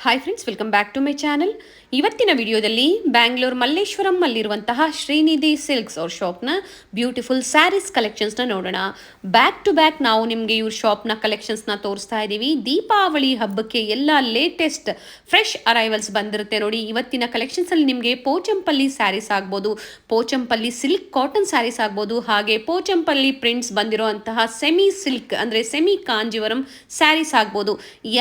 Hi friends, welcome back to my channel. ಇವತ್ತಿನ ವಿಡಿಯೋದಲ್ಲಿ ಬ್ಯಾಂಗ್ಳೂರ್ ಮಲ್ಲೇಶ್ವರಂ ಅಲ್ಲಿರುವಂತಹ ಶ್ರೀನಿಧಿ ಸಿಲ್ಕ್ಸ್ ಅವ್ರ ಶಾಪ್ನ ಬ್ಯೂಟಿಫುಲ್ ಸ್ಯಾರೀಸ್ ಕಲೆಕ್ಷನ್ಸ್ನ ನೋಡೋಣ. ಬ್ಯಾಕ್ ಟು ಬ್ಯಾಕ್ ನಾವು ನಿಮಗೆ ಇವ್ರ ಶಾಪ್ನ ಕಲೆಕ್ಷನ್ಸ್ನ ತೋರಿಸ್ತಾ ಇದ್ದೀವಿ. ದೀಪಾವಳಿ ಹಬ್ಬಕ್ಕೆ ಎಲ್ಲ ಲೇಟೆಸ್ಟ್ ಫ್ರೆಶ್ ಅರೈವಲ್ಸ್ ಬಂದಿರುತ್ತೆ ನೋಡಿ. ಇವತ್ತಿನ ಕಲೆಕ್ಷನ್ಸಲ್ಲಿ ನಿಮಗೆ ಪೋಚಂಪಲ್ಲಿ ಸ್ಯಾರೀಸ್ ಆಗ್ಬೋದು, ಪೋಚಂಪಲ್ಲಿ ಸಿಲ್ಕ್ ಕಾಟನ್ ಸ್ಯಾರೀಸ್ ಆಗ್ಬೋದು, ಹಾಗೆ ಪೋಚಂಪಲ್ಲಿ ಪ್ರಿಂಟ್ಸ್ ಬಂದಿರುವಂತಹ ಸೆಮಿ ಸಿಲ್ಕ್ ಅಂದರೆ ಸೆಮಿ ಕಾಂಜಿವರಂ ಸ್ಯಾರೀಸ್ ಆಗ್ಬೋದು.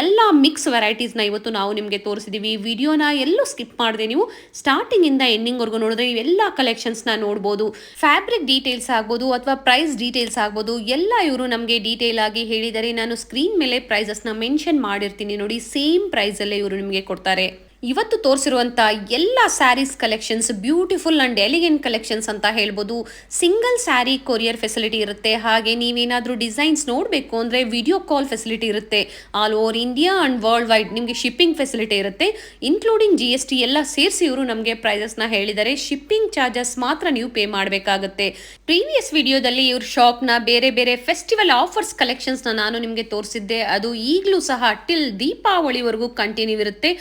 ಎಲ್ಲ ಮಿಕ್ಸ್ ವೆರೈಟೀಸ್ನ ಇವತ್ತು ನಾವು ನಿಮಗೆ ತೋರಿಸಿದೀವಿ. ವಿಡಿಯೋನ ಎಲ್ಲೂ ಸ್ಕಿಪ್ ಮಾಡದೆ ನೀವು ಸ್ಟಾರ್ಟಿಂಗ್ ಇಂದ ಎಂಡಿಂಗ್ ವರ್ಗು ನೋಡಿದ್ರೆ ಇವೆಲ್ಲ ಕಲೆಕ್ಷನ್ಸ್ ನ ನೋಡಬಹುದು. ಫ್ಯಾಬ್ರಿಕ್ ಡೀಟೇಲ್ಸ್ ಆಗ್ಬೋದು ಅಥವಾ ಪ್ರೈಸ್ ಡೀಟೇಲ್ಸ್ ಆಗ್ಬೋದು, ಎಲ್ಲ ಇವರು ನಮಗೆ ಡೀಟೇಲ್ ಆಗಿ ಹೇಳಿದರೆ. ನಾನು ಸ್ಕ್ರೀನ್ ಮೇಲೆ ಪ್ರೈಸಸ್ ನ ಮೆನ್ಷನ್ ಮಾಡಿರ್ತೀನಿ ನೋಡಿ, ಸೇಮ್ ಪ್ರೈಸ್ ಅಲ್ಲೇ ಇವರು ನಿಮಗೆ ಕೊಡ್ತಾರೆ. ಇವತ್ತು ತೋರಿಸಿರುವಂಥ ಎಲ್ಲ saris collections beautiful and elegant collections ಅಂತ ಹೇಳ್ಬೋದು. ಸಿಂಗಲ್ ಸ್ಯಾರಿ ಕೊರಿಯರ್ ಫೆಸಿಲಿಟಿ ಇರುತ್ತೆ. ಹಾಗೆ ನೀವೇನಾದರೂ ಡಿಸೈನ್ಸ್ ನೋಡಬೇಕು ಅಂದರೆ ವಿಡಿಯೋ ಕಾಲ್ ಫೆಸಿಲಿಟಿ ಇರುತ್ತೆ. All over India and world wide ನಿಮಗೆ ಶಿಪ್ಪಿಂಗ್ ಫೆಸಿಲಿಟಿ ಇರುತ್ತೆ. ಇನ್ಕ್ಲೂಡಿಂಗ್ GST ಎಲ್ಲ ಸೇರಿಸಿ ಇವರು ನಮಗೆ ಪ್ರೈಸಸ್ನ ಹೇಳಿದ್ದಾರೆ. ಶಿಪ್ಪಿಂಗ್ ಚಾರ್ಜಸ್ ಮಾತ್ರ ನೀವು ಪೇ ಮಾಡಬೇಕಾಗುತ್ತೆ. ಪ್ರೀವಿಯಸ್ ವಿಡಿಯೋದಲ್ಲಿ ಇವ್ರ ಶಾಪ್ನ ಬೇರೆ ಬೇರೆ ಫೆಸ್ಟಿವಲ್ ಆಫರ್ಸ್ ಕಲೆಕ್ಷನ್ಸ್ನ ನಾನು ನಿಮಗೆ ತೋರಿಸಿದ್ದೆ. ಅದು ಈಗಲೂ ಸಹ ಟಿಲ್ ದೀಪಾವಳಿವರೆಗೂ ಕಂಟಿನ್ಯೂ ಇರುತ್ತೆ.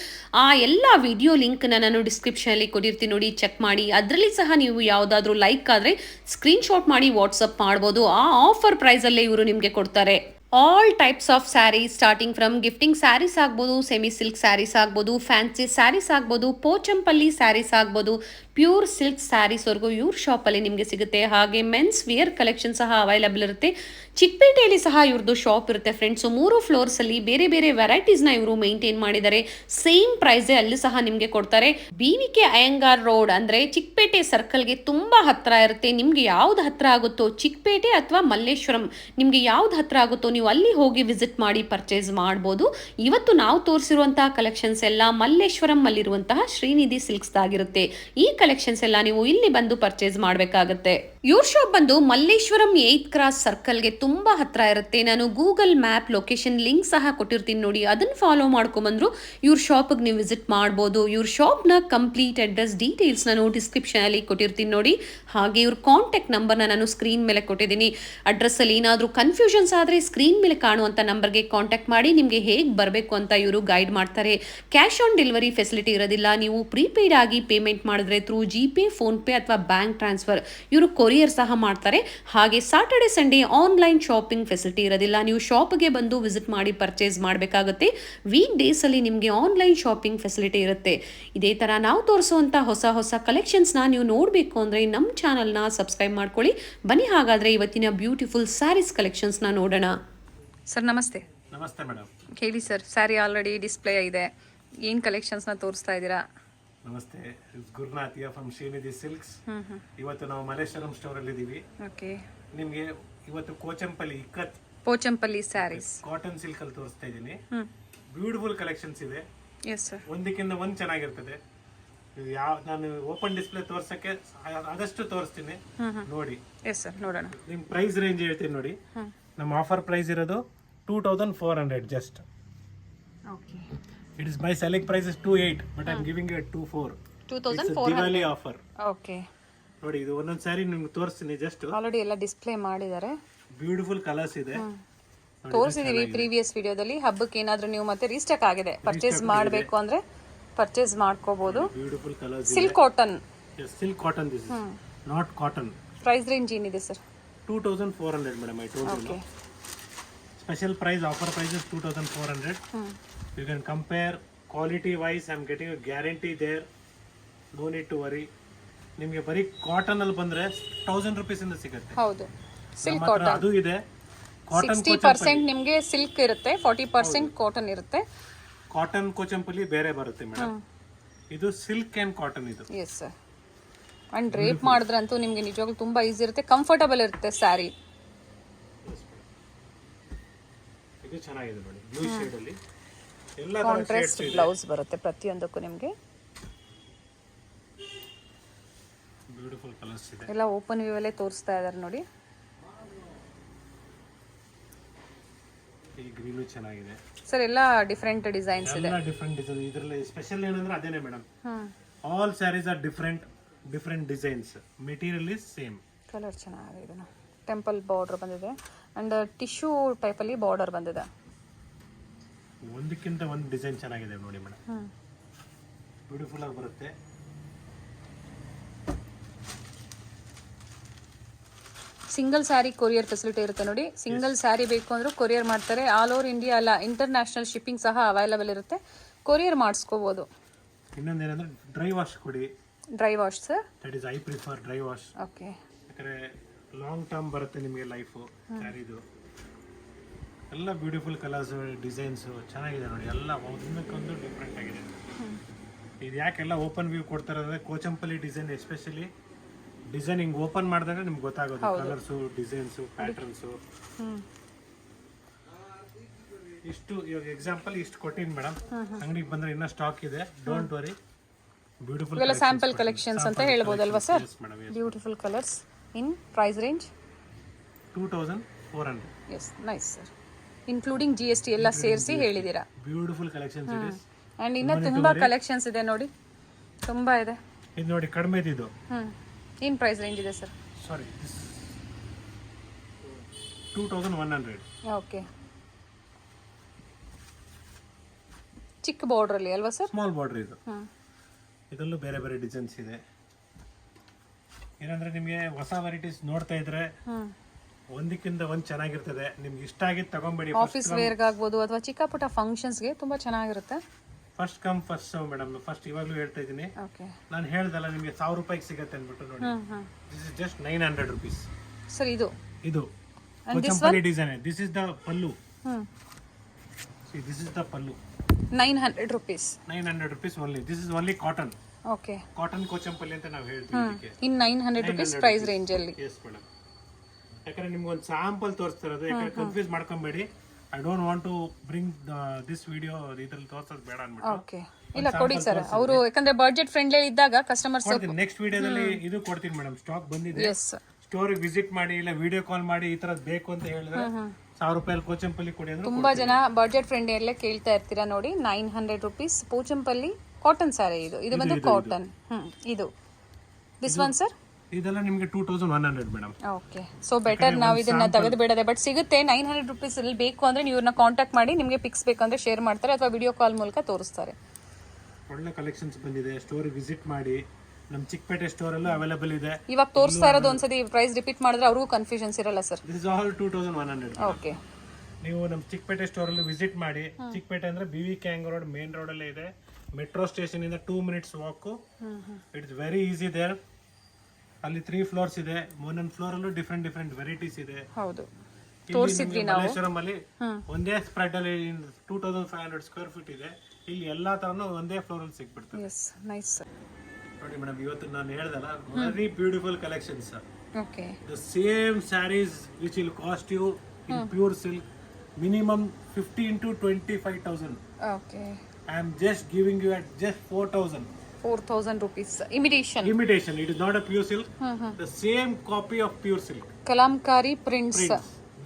ಆ ಎಲ್ಲ ವಿಡಿಯೋ ಲಿಂಕ್ನ ನಾನು ಡಿಸ್ಕ್ರಿಪ್ಷನಲ್ಲಿ ಕೊಟ್ಟಿರ್ತೀನಿ ನೋಡಿ, ಚೆಕ್ ಮಾಡಿ. ಅದರಲ್ಲಿ ಸಹ ನೀವು ಯಾವುದಾದ್ರೂ ಲೈಕ್ ಆದರೆ ಸ್ಕ್ರೀನ್ಶಾಟ್ ಮಾಡಿ ವಾಟ್ಸಪ್ ಮಾಡ್ಬೋದು. ಆ ಆಫರ್ ಪ್ರೈಸಲ್ಲೇ ಇವರು ನಿಮಗೆ ಕೊಡ್ತಾರೆ. All types of saris starting from gifting saris ಆಗ್ಬೋದು, ಸೆಮಿ ಸಿಲ್ಕ್ ಸ್ಯಾರೀಸ್ ಆಗ್ಬೋದು, ಫ್ಯಾನ್ಸಿ ಸ್ಯಾರೀಸ್ ಆಗ್ಬೋದು, ಪೋಚಂಪಲ್ಲಿ ಸ್ಯಾರೀಸ್ ಆಗ್ಬೋದು, ಪ್ಯೂರ್ ಸಿಲ್ಕ್ ಸ್ಯಾರೀಸ್ವರೆಗೂ ಇವ್ರ ಶಾಪಲ್ಲಿ ನಿಮಗೆ ಸಿಗುತ್ತೆ. ಹಾಗೆ ಮೆನ್ಸ್ ವೇರ್ ಕಲೆಕ್ಷನ್ ಸಹ ಅವೈಲಬಲ್ ಇರುತ್ತೆ. ಚಿಕ್ಕಪೇಟೆಯಲ್ಲಿ ಸಹ ಇವ್ರದ್ದು ಶಾಪ್ ಇರುತ್ತೆ ಫ್ರೆಂಡ್ಸ್. 3 ಫ್ಲೋರ್ಸಲ್ಲಿ ಬೇರೆ ಬೇರೆ ವೆರೈಟೀಸ್ನ ಇವರು ಮೇಂಟೈನ್ ಮಾಡಿದ್ದಾರೆ. ಸೇಮ್ ಪ್ರೈಸೇ ಅಲ್ಲಿ ಸಹ ನಿಮಗೆ ಕೊಡ್ತಾರೆ. BVK ಅಯ್ಯಂಗಾರ್ ರೋಡ್ ಅಂದರೆ ಚಿಕ್ಕಪೇಟೆ ಸರ್ಕಲ್ಗೆ ತುಂಬ ಹತ್ತಿರ ಇರುತ್ತೆ. ನಿಮಗೆ ಯಾವ್ದು ಹತ್ತಿರ ಆಗುತ್ತೋ, ಚಿಕ್ಕಪೇಟೆ ಅಥವಾ ಮಲ್ಲೇಶ್ವರಂ, ನಿಮಗೆ ಯಾವ್ದು ಹತ್ತಿರ ಆಗುತ್ತೋ ನೀವು ಅಲ್ಲಿ ಹೋಗಿ ವಿಸಿಟ್ ಮಾಡಿ ಪರ್ಚೇಸ್ ಮಾಡ್ಬೋದು. ಇವತ್ತು ನಾವು ತೋರಿಸಿರುವಂತಹ ಕಲೆಕ್ಷನ್ಸ್ ಎಲ್ಲ ಮಲ್ಲೇಶ್ವರಂ ಅಲ್ಲಿರುವಂತಹ ಶ್ರೀನಿಧಿ ಸಿಲ್ಕ್ಸ್ ಆಗಿರುತ್ತೆ. ಈ ಕಲೆಕ್ಷನ್ಸ್ ಎಲ್ಲ ನೀವು ಇಲ್ಲಿ ಬಂದು ಪರ್ಚೇಸ್ ಮಾಡಬೇಕಾಗುತ್ತೆ. ಇವ್ರ ಶಾಪ್ ಬಂದು ಮಲ್ಲೇಶ್ವರಂ 8th ಕ್ರಾಸ್ ಸರ್ಕಲ್ಗೆ ತುಂಬಾ ಹತ್ರ ಇರುತ್ತೆ. ನಾನು ಗೂಗಲ್ ಮ್ಯಾಪ್ ಲೊಕೇಶನ್ ಲಿಂಕ್ ಸಹ ಕೊಟ್ಟಿರ್ತೀನಿ ನೋಡಿ, ಅದನ್ನ ಫಾಲೋ ಮಾಡ್ಕೊಂಡ್ಬಂದ್ರು ಇವ್ರ ಶಾಪ್ಗೆ ನೀವು ವಿಸಿಟ್ ಮಾಡ್ಬೋದು. ಇವ್ರ ಶಾಪ್ನ ಕಂಪ್ಲೀಟ್ ಅಡ್ರೆಸ್ ಡೀಟೇಲ್ಸ್ ನಾನು ಡಿಸ್ಕ್ರಿಪ್ಷನ್ ಅಲ್ಲಿ ಕೊಟ್ಟಿರ್ತೀನಿ ನೋಡಿ. ಹಾಗೆ ಇವ್ರ ಕಾಂಟ್ಯಾಕ್ಟ್ ನಂಬರ್ನ ನಾನು ಸ್ಕ್ರೀನ್ ಮೇಲೆ ಕೊಟ್ಟಿದ್ದೀನಿ. ಅಡ್ರೆಸ್ ಅಲ್ಲಿ ಏನಾದರೂ ಕನ್ಫ್ಯೂಷನ್ಸ್ ಆದರೆ ಸ್ಕ್ರೀನ್ ಮೇಲೆ ಕಾಣುವಂಥ ನಂಬರ್ಗೆ ಕಾಂಟ್ಯಾಕ್ಟ್ ಮಾಡಿ ನಿಮಗೆ ಹೇಗೆ ಬರಬೇಕು ಅಂತ ಇವರು ಗೈಡ್ ಮಾಡ್ತಾರೆ. ಕ್ಯಾಶ್ ಆನ್ ಡೆಲಿವರಿ ಫೆಸಿಲಿಟಿ ಇರೋದಿಲ್ಲ. ನೀವು ಪ್ರೀಪೇಯ್ಡ್ ಆಗಿ ಪೇಮೆಂಟ್ ಮಾಡಿದ್ರೆ ಥ್ರೂ GPay, ಫೋನ್ಪೇ ಅಥವಾ ಬ್ಯಾಂಕ್ ಟ್ರಾನ್ಸ್ಫರ್ ಇವರು ಕೊರಿಯರ್ ಸಹ ಮಾಡ್ತಾರೆ. ಹಾಗೆ Saturday Sunday online shopping facility ಇರೋದಿಲ್ಲ. ನೀವು ಶಾಪ್ಗೆ ಬಂದು ವಿಸಿಟ್ ಮಾಡಿ ಪರ್ಚೇಸ್ ಮಾಡಬೇಕಾಗುತ್ತೆ. ವೀಕ್ ಡೇಸಲ್ಲಿ ನಿಮಗೆ ಆನ್ಲೈನ್ ಶಾಪಿಂಗ್ ಫೆಸಿಲಿಟಿ ಇರುತ್ತೆ. ಇದೇ ಥರ ನಾವು ತೋರಿಸುವಂಥ ಹೊಸ ಹೊಸ ಕಲೆಕ್ಷನ್ಸ್ನ ನೀವು ನೋಡಬೇಕು ಅಂದರೆ ನಮ್ಮ ಚಾನಲ್ನ ಸಬ್ಸ್ಕ್ರೈಬ್ ಮಾಡ್ಕೊಳ್ಳಿ. ಬನ್ನಿ ಹಾಗಾದರೆ ಇವತ್ತಿನ ಬ್ಯೂಟಿಫುಲ್ ಸ್ಯಾರೀಸ್ ಕಲೆಕ್ಷನ್ಸ್ನ ನೋಡೋಣ. ಸರ್ ನಮಸ್ತೆ. ನಮಸ್ತೆ ಮೇಡಮ್. ಹೇಳಿ ಸರ್, ಸ್ಯಾರಿ ಆಲ್ರೆಡಿ ಡಿಸ್ಪ್ಲೇ ಇದೆ, ಏನು ಕಲೆಕ್ಷನ್ಸ್ನ ತೋರಿಸ್ತಾ ಇದ್ದೀರಾ? ನಮಸ್ತೆ, ಗುರುನಾಥ್ ಫ್ರಮ್ ಶ್ರೀನಿಧಿ ಸಿಲ್ಕ್ಸ್. ಇವತ್ತು ನಾವು ಮಲ್ಲೇಶ್ವರಂ ಸ್ಟೋರ್ ಅಲ್ಲಿ ಇದೀವಿ. ಓಕೆ, ನಿಮ್ಗೆ ಇವತ್ತು ಕೋಚಂಪಲ್ಲಿ ಇಕ್ಕತ್ ಪೋಚಂಪಲ್ಲಿ ಸ್ಯಾರೀಸ್ ಕಾಟನ್ ಸಿಲ್ಕ್ ಅಲ್ಲಿ ತೋರಿಸ್ತಾ ಇದ್ದೀನಿ. ಬ್ಯೂಟಿಫುಲ್ ಕಲೆಕ್ಷನ್ಸ್ ಇದೆ. ಎಸ್ ಸರ್, ಒಂದಕ್ಕಿಂತ ಒಂದು ಚೆನ್ನಾಗಿರ್ತದೆ. ನಾನು ಓಪನ್ ಡಿಸ್ಪ್ಲೇ ತೋರ್ಸಕ್ಕೆ ಆದಷ್ಟು ತೋರಿಸ್ತೀನಿ, ನೋಡಿ. ಎಸ್ ಸರ್, ನೋಡೋಣ. ನಿಮ್ ಪ್ರೈಸ್ ರೇಂಜ್ ಹೇಳ್ತೀನಿ ನೋಡಿ. ನಮ್ಮ ಆಫರ್ ಪ್ರೈಸ್ ಇರೋದು 2400 just. Okay, it is my selling price is 28, but I am giving it 2400. Diwali offer. Okay, ನೋಡಿ, ಇದು ಒಂದೊಂದು ಸ್ಯಾರಿ ನಿಮ್ಗೆ ತೋರಿಸ್ತೀನಿ. ಜಸ್ಟ್ ಆಲ್ರೆಡಿ ಎಲ್ಲ ಡಿಸ್ಪ್ಲೇ ಮಾಡಿದ್ದಾರೆ. ಬ್ಯೂಟಿಫುಲ್ ಕಲರ್ಸ್ ಇದೆ, ತೋರಿಸಿದೀವಿ ಪ್ರೀವಿಯಸ್ ವಿಡಿಯೋದಲ್ಲಿ. ಹಬ್ಬಕ್ಕೆ ಏನಾದರೂ ನೀವು ಮತ್ತೆ ರೀಸ್ಟಾಕ್ ಆಗಿದೆ, ಪರ್ಚೇಸ್ ಮಾಡಬೇಕು ಅಂದ್ರೆ ಪರ್ಚೇಸ್ ಮಾಡ್ಕೋಬಹುದು. Beautiful colours. Silk cotton. Silk cotton, this is not cotton. Price range ಏನಿದೆ sir? 2400 madam. I told you. Special price, offer price is 2400. You can compare quality wise. I'm getting a guarantee there. No need to worry. ನಿಮಗೆ ಬರೀ cotton ಅಲ್ಲಿ ಬಂದ್ರೆ 1000 rupees ಇಂದ ಸಿಗುತ್ತೆ. ಹೌದು, silk cotton ಅದು ಇದೆ. ಕಾಟನ್ 60% ನಿಮಗೆ ಸಿಲ್ಕ್ ಇರುತ್ತೆ, 40% ಕಾಟನ್ ಇರುತ್ತೆ. ಕಾಟನ್ ಕೋಚಂಪಲ್ಲಿ ಬೇರೆ ಬರುತ್ತೆ ಮೇಡಮ್. ಇದು ಸಿಲ್ಕ್ ಅಂಡ್ ಕಾಟನ್ ಇದು. ಎಸ್ ಸರ್, ಅಂಡ್ ರೇಪ್ ಮಾಡಿದ್ರಂತೂ ನಿಮಗೆ ನಿಜವಾಗ್ಲೂ ತುಂಬಾ ಈಸಿ ಇರುತ್ತೆ, ಕಂಫರ್ಟಬಲ್ ಇರುತ್ತೆ ಸ್ಯಾರಿ. ಇದು ಚೆನ್ನಾಗಿದೆ ನೋಡಿ, ಬ್ಲೂ ಶೇಡ್ ಅಲ್ಲಿ ಎಲ್ಲ ಕಾಂಟ್ರಾಸ್ಟ್ ಬ್ಲೌಸ್ ಬರುತ್ತೆ ಪ್ರತಿಯೊಂದಕ್ಕೂ ನಿಮಗೆ. ಬ್ಯೂಟಿಫುಲ್ ಕಲರ್ಸ್ ಇದೆ. ಎಲ್ಲ ಓಪನ್ ವ್ಯೂ ಅಲ್ಲೇ ತೋರಿಸ್ತಾ ಇದ್ದಾರೆ ನೋಡಿ. ಈ ಗ್ರೀನ್ ಚೆನ್ನಾಗಿದೆ ಸರ್, ಎಲ್ಲ ಡಿಫರೆಂಟ್ ಡಿಸೈನ್ಸ್ ಇದೆ. ಎಲ್ಲ ಡಿಫರೆಂಟ್ ಡಿಸೈನ್. ಇದರಲ್ಲಿ ಸ್ಪೆಷಲ್ ಏನಂದ್ರೆ ಅದೇನೇ madam, all saris are different designs. Material is same. Colour ಚೆನ್ನಾಗಿದೆ. ಇದನ್ನು ಟೆಂಪಲ್ ಬಾರ್ಡರ್ ಬಂದಿದೆ ಅಂಡ್ ಟಿಶ್ಯೂ ಟೈಪಲ್ಲಿ ಬಾರ್ಡರ್ ಬಂದಿದೆ. ಒಂದಕ್ಕಿಂತ ಒಂದು ಡಿಸೈನ್ ಚೆನ್ನಾಗಿದೆ ನೋಡಿ ಮೇಡಮ್, ಬ್ಯೂಟಿಫುಲ್ ಆಗಿ ಬರುತ್ತೆ. ಸಿಂಗಲ್ ಸ್ಯಾರಿ ಕೊರಿಯರ್ ಫೆಸಿಲಿಟಿ ಇರುತ್ತೆ ನೋಡಿ. ಸಿಂಗಲ್ ಸ್ಯಾರಿ ಬೇಕು ಅಂದ್ರೂ ಕೊರಿಯರ್ ಮಾಡ್ತಾರೆ. ಆಲ್ ಓವರ್ ಇಂಡಿಯಾ ಅಲ್ಲ, ಇಂಟರ್ನ್ಯಾಷನಲ್ ಶಿಪ್ಪಿಂಗ್ ಸಹ ಅವೈಲಬಲ್ ಇರುತ್ತೆ, ಕೊರಿಯರ್ ಮಾಡಿಸ್ಕೋಬಹುದು. ಇನ್ನೊಂದೇನಂದ್ರೆ ಡ್ರೈ ವಾಶ್ ಕೊಡಿ. Dry wash sir, that is I prefer dry wash. Okay. ಯಾಕಂದ್ರೆ ಲಾಂಗ್ ಟರ್ಮ್ ಬರುತ್ತೆ ನಿಮಗೆ ಲೈಫು ಸ್ಯಾರಿದು. ಎಲ್ಲ ಬ್ಯೂಟಿಫುಲ್ ಕಲರ್ಸ್, ಡಿಸೈನ್ಸ್ ಚೆನ್ನಾಗಿದೆ ನೋಡಿ, ಎಲ್ಲ ಒಂದಕ್ಕೊಂದು ಡಿಫ್ರೆಂಟ್ ಆಗಿದೆ. ಇದು ಯಾಕೆಲ್ಲ ಓಪನ್ ವ್ಯೂ ಕೊಡ್ತಾರೆ ಅಂದರೆ ಕೋಚಂಪಲ್ಲಿ ಡಿಸೈನ್ ಎಸ್ಪೆಷಲಿ ಡಿಸೈನ್ ಹಿಂಗೆ ಓಪನ್ ಮಾಡಿದಾಗ ನಿಮ್ಗೆ ಗೊತ್ತಾಗೋದು ಕಲರ್ಸು, ಡಿಸೈನ್ಸು, ಪ್ಯಾಟರ್ನ್ಸು. ಇಷ್ಟು ಇವಾಗ ಎಕ್ಸಾಂಪಲ್ ಇಷ್ಟು ಕೊಟ್ಟಿನಿ ಮೇಡಮ್, ಅಂಗಡಿಗೆ ಬಂದ್ರೆ ಇನ್ನೂ ಸ್ಟಾಕ್ ಇದೆ, ಡೋಂಟ್ ವರಿ. ಬ್ಯೂಟಿಫುಲ್ ಇವೆಲ್ಲ ಸ್ಯಾಂಪಲ್ ಕಲೆಕ್ಷನ್ಸ್ ಅಂತ ಹೇಳ್ಬೋದಲ್ವಾ sir? Madam, beautiful colours in price range 2400. Yes, nice sir. Including GST ಎಲ್ಲ ಸೇರಿಸಿ ಹೇಳಿದ್ದೀರಾ. ಬ್ಯೂಟಿಫುಲ್ ಕಲೆಕ್ಷನ್ಸ್ ಇದೆ. ಅಂಡ್ ಇನ್ನ ತುಂಬಾ ಕಲೆಕ್ಷನ್ಸ್ ಇದೆ ನೋಡಿ, ತುಂಬಾ ಇದೆ. ಇದು ನೋಡಿ ಕಡಿಮೆ ಇದು. ಏನ್ ಪ್ರೈಸ್ ರೇಂಜ್ ಇದೆ ಸರ್? ಸಾರಿ, 2100. ಓಕೆ. ಚಿಕ್ಕ ಬಾರ್ಡರ್ ಅಲ್ಲಿ ಅಲ್ವಾ ಸರ್? ಸ್ಮಾಲ್ ಬಾರ್ಡರ್ ಇದು. ಇದರಲ್ಲೂ ಬೇರೆ ಬೇರೆ ಡಿಸೈನ್ಸ್ ಇದೆ. ಏನಂದ್ರೆ ನಿಮಗೆ ಹೊಸ ವೆರೈಟೀಸ್ ನೋಡ್ತಾ ಇದ್ರೆ ಒಂದಕ್ಕಿಂತ ಒಂದು ಚೆನ್ನಾಗಿರ್ತದೆ. ನಿಮ್ಗೆ ಇಷ್ಟ ಆಗಿದ್ದು ತಗೊಂಬೇಡಿ. ಆಫೀಸ್ ವೇರ್ಗೆ ಆಗ್ಬೋದು ಅಥವಾ ಚಿಕ್ಕ ಪುಟ್ಟ ಫಂಕ್ಷನ್ಸ್ಗೆ ತುಂಬಾ ಚೆನ್ನಾಗಿರುತ್ತೆ. First come first serve madam. First ಇವಾಗಲೂ ಹೇಳ್ತಾ ಇದ್ದೀನಿ, ಓಕೆ. ನಾನು ಹೇಳ್ದಲ್ಲ ನಿಮಗೆ 1000 ರೂಪಾಯಿಗೆ ಸಿಗುತ್ತೆ ಅಂದ್ಬಿಟ್ಟು ನೋಡಿ. This is just 900 rupees. Sir ಇದು Kochampalli design. This is the pallu. See, this is the pallu. 900 rupees. 900 rupees only. This is only cotton. Okay. Cotton Kochampalli ಅಂತ ನಾವು ಹೇಳ್ತೀವಿ ಇದಕ್ಕೆ. ಇನ್ 900 rupees ಪ್ರೈಸ್ ರೇಂಜ್ ಅಲ್ಲಿ. Yes madam. ಯಾಕಂದ್ರೆ ನಿಮ್ಗೆ ಒಂದು ಸ್ಯಾಂಪಲ್ ತೋರಿಸ್ತಾ ಇರೋದು, ಯಾಕಂದ್ರೆ ಕನ್ಫ್ಯೂಸ್ ಮಾಡ್ಕೊಂಬೇಡಿ. I don't want to bring this video ಇದ್ರಲ್ಲಿ ತೋರ್ಸೋದು ಬೇಡ ಅಂದ್ಬಿಟ್ಟು. ಓಕೆ. ಇಲ್ಲ ಕೊಡಿ ಸರ್, ಅವರು ಯಾಕಂದ್ರೆ ಬಜೆಟ್ ಫ್ರೆಂಡ್ಲಿ ಇದ್ದಾಗ ಕಸ್ಟಮರ್ಸ್. ನೆಕ್ಸ್ಟ್ ವಿಡಿಯೋದಲ್ಲಿ ಇದು ಕೊಡ್ತೀನಿ ಮೇಡಮ್, ಸ್ಟಾಕ್ ಬಂದಿದೆ. ಎಸ್. ಸ್ಟೋರಿಗೆ ವಿಸಿಟ್ ಮಾಡಿ ಇಲ್ಲ ವಿಡಿಯೋ ಕಾಲ್ ಮಾಡಿ ಈ ತರದ್ ಬೇಕು ಅಂತ ಹೇಳಿದ್ರೆ 1000 ರೂಪಾಯಿ ಕೋಚಂಪಲ್ಲಿ ಕೊಡಿ ಅಂದ್ರೆ ತುಂಬಾ ಜನ ಬಜೆಟ್ ಫ್ರೆಂಡ್ಲಿ ಅಲ್ಲೇ ಕೇಳ್ತಾ ಇರ್ತೀರಾ ನೋಡಿ. 900 rupees ಪೋಚಂಪಲ್ಲಿ ಕಾಟನ್ ಸ್ಯಾರಿ. ಇದು ಬಂದು ಕಾಟನ್. ಇದು ದಿಸ್ ಒನ್ ಸರ್? ಇದೆಲ್ಲ ನಿಮಗೆ 2100 ಮೇಡಮ್. ಓಕೆ. ಸೊ ಬೆಟರ್ ನಾವು ಇದನ್ನ ತೆಗೆದು ಬಿಡದೆ, ಬಟ್ ಸಿಗುತ್ತೆ 900 rupees ಅಲ್ಲಿ. ಬೇಕು ಅಂದ್ರೆ ನೀವು ಇವ್ರನ್ನ ಕಾಂಟ್ಯಾಕ್ಟ್ ಮಾಡಿ, ನಿಮಗೆ ಪಿಕ್ಸ್ ಬೇಕಂದ್ರೆ ಶೇರ್ ಮಾಡ್ತಾರೆ ಅಥವಾ ವಿಡಿಯೋ ಕಾಲ್ ಮೂಲಕ ತೋರಿಸ್ತಾರೆ. ಒಳ್ಳೆ ಕಲೆಕ್ಷನ್ಸ್ ಬಂದಿದೆ, ಸ್ಟೋರಿಗೆ ವಿಸಿಟ್ ಮಾಡಿ. ನಮ್ಮ ಚಿಕ್ಕಪೇಟೆ ಸ್ಟೋರ್ ಅಲ್ಲೂ ಅವೈಲೇಬಲ್ ಇದೆ. ಇವಾಗ ತೋರಿಸ್ತಾ ಇರೋದು ಒಂದ್ಸತಿ ಪ್ರೈಸ್ ರಿಪೀಟ್ ಮಾಡಿದ್ರೆ ಅವ್ರಿಗೂ ಕನ್ಫ್ಯೂಷನ್ಸ್ ಇರಲ್ಲ sir. This is all 2100. Okay. ನೀವು ನಮ್ಮ ಚಿಕ್ಕಪೇಟೆ ಸ್ಟೋರ್ ಅಲ್ಲಿ ವಿಸಿಟ್ ಮಾಡಿ. ಚಿಕ್ಕಪೇಟೆ ಅಂದ್ರೆ BV ಕ್ಯಾಂಗ್ ರೋಡ್ ಮೇನ್ ರೋಡ್ ಅಲ್ಲೇ ಇದೆ. ಮೆಟ್ರೋ ಸ್ಟೇಷನ್ ಇಂದ 2 minutes walk. It's very easy there. ಅಲ್ಲಿ 3 floors ಇದೆ. ಒಂದೊಂದು ಫ್ಲೋರ್ ಅಲ್ಲೂ ಡಿಫ್ರೆಂಟ್ ವೆರೈಟೀಸ್ ಇದೆ. ಹೌದು, ತೋರಿಸಿದ್ವಿ ನಾವು. ಮಲ್ಲೇಶ್ವರಂ ಅಲ್ಲಿ ಒಂದೇ ಸ್ಪ್ರೆಡ್ ಅಲ್ಲಿ 2500 square feet ಇದೆ. ಇಲ್ಲಿ ಎಲ್ಲಾ ತರನು ಒಂದೇ ಫ್ಲೋರ್ ಅಲ್ಲಿ ಸಿಗ್ಬಿಡ್ತದೆ. Yes, nice. ನೋಡಿ ಮೇಡಮ್, ಇವತ್ತು ನಾನು ಹೇಳ್ದಲ್ಲ, very beautiful collections. Okay. The same sarees which will cost you in pure silk minimum 15,000 to 25,000. Okay. I am just giving you at just 4,000. 4,000 rupees. Imitation. It is not a pure silk. The same copy of pure silk. Kalamkari prints.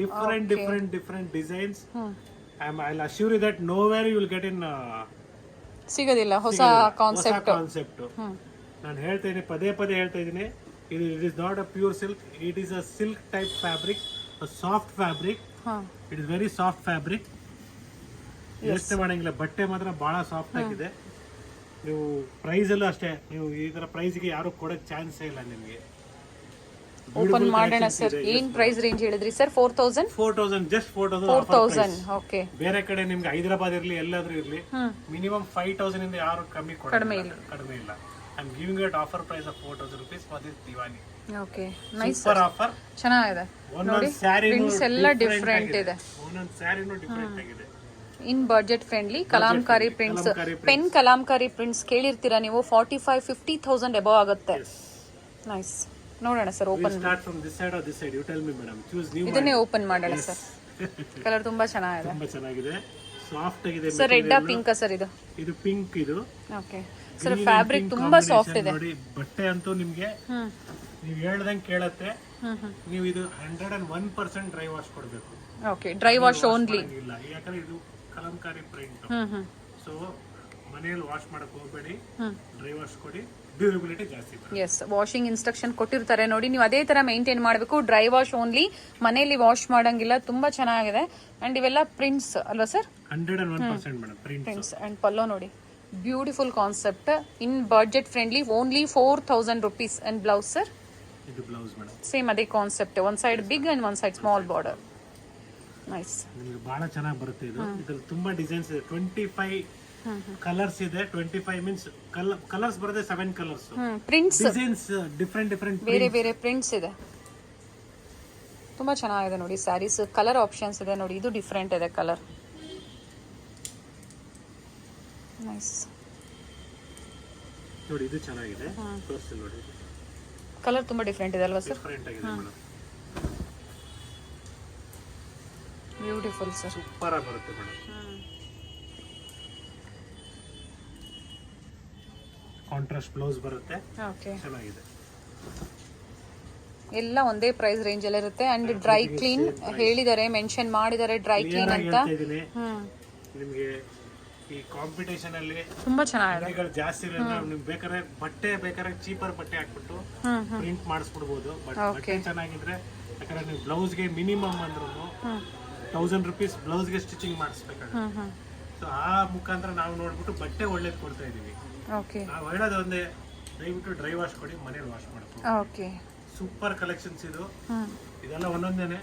Different designs. I'll assure you that nowhere you will get in. ಸಿಗೋದಿಲ್ಲ ಹೊಸ concept. ನಾನು ಹೇಳ್ತಾ ಇದ್ದೀನಿ, ಪದೇ ಹೇಳ್ತಾ ಇದ್ದೀನಿ, it is not a pure silk. It is a silk type fabric, a soft fabric. It is very soft fabric. ಯೋಚನೆ ಮಾಡಂಗಿಲ್ಲ, ಬಟ್ಟೆ ಮಾತ್ರ ಬಹಳ ಸಾಫ್ಟ್ ಆಗಿದೆ. ನೀವು ಪ್ರೈಸ್ ಅಲ್ಲೂ ಅಷ್ಟೇ, ನೀವು ಈ ತರ ಪ್ರೈಸ್ಗೆ ಯಾರು ಕೊಡೋಕೆ ಚಾನ್ಸೇ ಇಲ್ಲ ನಿಮಗೆ. ಓಪನ್ ಮಾಡೋಣ ಸರ್. ಏನ್ ಪ್ರೈಸ್ ರೇಂಜ್ ಹೇಳಿದ್ರಿ ಸರ್? 4,000. 4,000, just 4,000. 4,000. ಓಕೆ. ಬೇರೆ ಕಡೆ ನಿಮ್ಗೆ ಹೈದರಾಬಾದ್ ಇರ್ಲಿ ಎಲ್ಲಾದ್ರೂ ಇರ್ಲಿ, ಮಿನಿಮಮ್ 5,000 ಇಂದ ಯಾರು ಕಡಿಮೆ ಇಲ್ಲ. I am giving you offer price of 4,000 rupees for this Diwali. Okay, nice super offer. ಚೆನ್ನಾಗಿದೆ ನೋಡಿ. ಪ್ರಿಂಟ್ಸ್ ಎಲ್ಲ ಡಿಫರೆಂಟ್ ಇದೆ. ಒಂದೊಂದು ಸ್ಯಾರಿನೂ ಡಿಫರೆಂಟ್ ಆಗಿದೆ. In budget friendly Kalamkari prints. Pen Kalamkari prints ಕೇಳಿರ್ತೀರಾ ನೀವು. 45,000-50,000 ಎಬೋ ಆಗುತ್ತೆ. ನೈಸ್. ನೋಡೋಣ sir, open. Start from this side or this side? You tell me madam. Choose new. ಇದನ್ನೇ ಓಪನ್ ಮಾಡೋಣ ಸರ್. ಕಲರ್ ತುಂಬಾ ಚೆನ್ನಾಗಿದೆ, ಸಾಫ್ಟ್ ಆಗಿದೆ ಸರ್. Red pink sir? ಇದು ಪಿಂಕ್. ಇದು ಓಕೆ ಸರ್. ಫ್ಯಾಬ್ರಿಕ್ ತುಂಬಾ ಸಾಫ್ಟ್ ಇದೆ ನೋಡಿ. ಬಟ್ಟೆ ಅಂತೂ ನಿಮ್ಗೆ ನೀವು ಹೇಳ್ದಂಗೆ ಕೇಳತ್ತೆ. ನೀವು ಇದು 101% ಡ್ರೈ ವಾಶ್ ಕೊಡಬೇಕು. Okay, dry wash only. ಇಲ್ಲ, ಯಾಕಂದ್ರೆ ಇದು ಕಲಂಕಾರಿ ಪ್ರಿಂಟ್. ಸೊ ಮನೆಯಲ್ಲಿ ವಾಶ್ ಮಾಡಕ್ ಹೋಗ್ಬೇಡಿ, ಡ್ರೈ ವಾಶ್ ಕೊಡಿ. ಡ್ಯೂರಬಿಲಿಟಿ ಜಾಸ್ತಿ. ಎಸ್, ವಾಷಿಂಗ್ ಇನ್ಸ್ಟ್ರಕ್ಷನ್ ಕೊಟ್ಟಿರ್ತಾರೆ ನೋಡಿ, ನೀವು ಅದೇ ತರ ಮೇಂಟೈನ್ ಮಾಡಬೇಕು. ಡ್ರೈ ವಾಶ್ ಓನ್ಲಿ, ಮನೆಯಲ್ಲಿ ವಾಶ್ ಮಾಡಂಗಿಲ್ಲ. ತುಂಬಾ ಚೆನ್ನಾಗಿದೆ. ಅಂಡ್ ಇವೆಲ್ಲ ಪ್ರಿಂಟ್ಸ್ ಅಲ್ವಾ sir? 101% madam prints. Prints and pallu ನೋಡಿ, beautiful concept in budget friendly, only 4000 rupees. And blouse sir ಇದು ಬ್ಲೌಸ್ ಮೇಡಮ್. ಸೇಮ್ ಅದೇ concept, one side big and one side small border. Nice. ನಿಮಗೆ ಬಹಳ ಚೆನ್ನಾಗಿ ಬರುತ್ತೆ ಇದು. ಇದ್ರಲ್ಲಿ ತುಂಬಾ ಡಿಸೈನ್ಸ್ ಇದೆ. 25 ಕಲರ್ಸ್ ಇದೆ. 25 ಮೀನ್ಸ್ ಕಲರ್ಸ್ ಬರುತ್ತೆ 7 ಕಲರ್ಸ್. ಪ್ರಿಂಟ್ಸ್ ಡಿಸೈನ್ಸ್ ಡಿಫ್ರೆಂಟ್ ಬೇರೆ ಬೇರೆ ಪ್ರಿಂಟ್ಸ್ ಇದೆ. ತುಂಬಾ ಚೆನ್ನಾಗಿದೆ ನೋಡಿ ಸ್ಯಾರೀಸ್. ಕಲರ್ ಆಪ್ಷನ್ಸ್ ಇದೆ ನೋಡಿ, ಇದು ಡಿಫ್ರೆಂಟ್ ಇದೆ ಕಲರ್. ನೈಸ್ ನೋಡಿ, ಇದು ಚೆನ್ನಾಗಿದೆ. ತೋರಿಸಿ ನೋಡಿ, ಕಲರ್ ತುಂಬಾ ಡಿಫ್ರೆಂಟ್ ಇದೆ ಅಲ್ವಾ ಸರ್? ಡಿಫ್ರೆಂಟ್ ಆಗಿದೆ ಮೇಡಮ್. Beautiful sir. ಸೂಪರ್ ಆಗಿ ಬರುತ್ತೆ ಮೇಡಮ್. ಕಾಂಟ್ರಾಸ್ಟ್ ಬ್ಲೌಸ್ ಬರುತ್ತೆ. ಓಕೆ, ಚೆನ್ನಾಗಿದೆ. ಎಲ್ಲ ಒಂದೇ ಪ್ರೈಸ್ ರೇಂಜ್ ಅಲ್ಲಿ ಇರುತ್ತೆ. ಅಂಡ್ ಡ್ರೈ ಕ್ಲೀನ್ ಹೇಳಿದ್ದಾರೆ, ಮೆನ್ಷನ್ ಮಾಡಿದ್ದಾರೆ ಡ್ರೈ ಕ್ಲೀನ್ ಅಂತ. ನಿಮಗೆ ಈ ಕಾಂಪಿಟೇಷನ್ ಅಲ್ಲಿ ತುಂಬಾ ಚೆನ್ನಾಗಿದೆ. ಅಂಗಡಿಗಳು ಜಾಸ್ತಿ ಇರೋದ್ರಿಂದ ನಿಮ್ಗೆ ಬೇಕಾದ್ರೆ ಚೀಪರ್ ಬಟ್ಟೆ ಹಾಕ್ಬಿಟ್ಟು ಪ್ರಿಂಟ್ ಮಾಡಿಸ್ಬಿಡ್ಬೋದು. ಬಟ್ ಬಟ್ಟೆ ಚೆನ್ನಾಗಿದ್ರೆ, ಯಾಕಂದ್ರೆ ನೀವು ಬ್ಲೌಸ್ಗೆ ಮಿನಿಮಮ್ ಅಂದ್ರೂ 1000 rupees ಬ್ಲೌಸ್ಗೆ ಸ್ಟಿಚಿಂಗ್ ಮಾಡಿಸ್ಬೇಕಾಗುತ್ತೆ. ಸೊ ಆ ಮುಖಾಂತರ ನಾವು ನೋಡ್ಬಿಟ್ಟು ಬಟ್ಟೆ ಒಳ್ಳೇದು ಕೊಡ್ತಾ ಇದೀವಿ. ಓಕೆ, ನಾವು ಹೇಳೋದು ಒಂದೇ, ದಯವಿಟ್ಟು ಡ್ರೈ ವಾಶ್ ಕೊಡಿ, ಮನೇಲಿ ವಾಶ್ ಮಾಡ್ಕೊಂಡು. ಓಕೆ, ಸೂಪರ್ ಕಲೆಕ್ಷನ್ಸ್ ಇದು. ಇದೆಲ್ಲ ಒಂದೊಂದೇನೆ.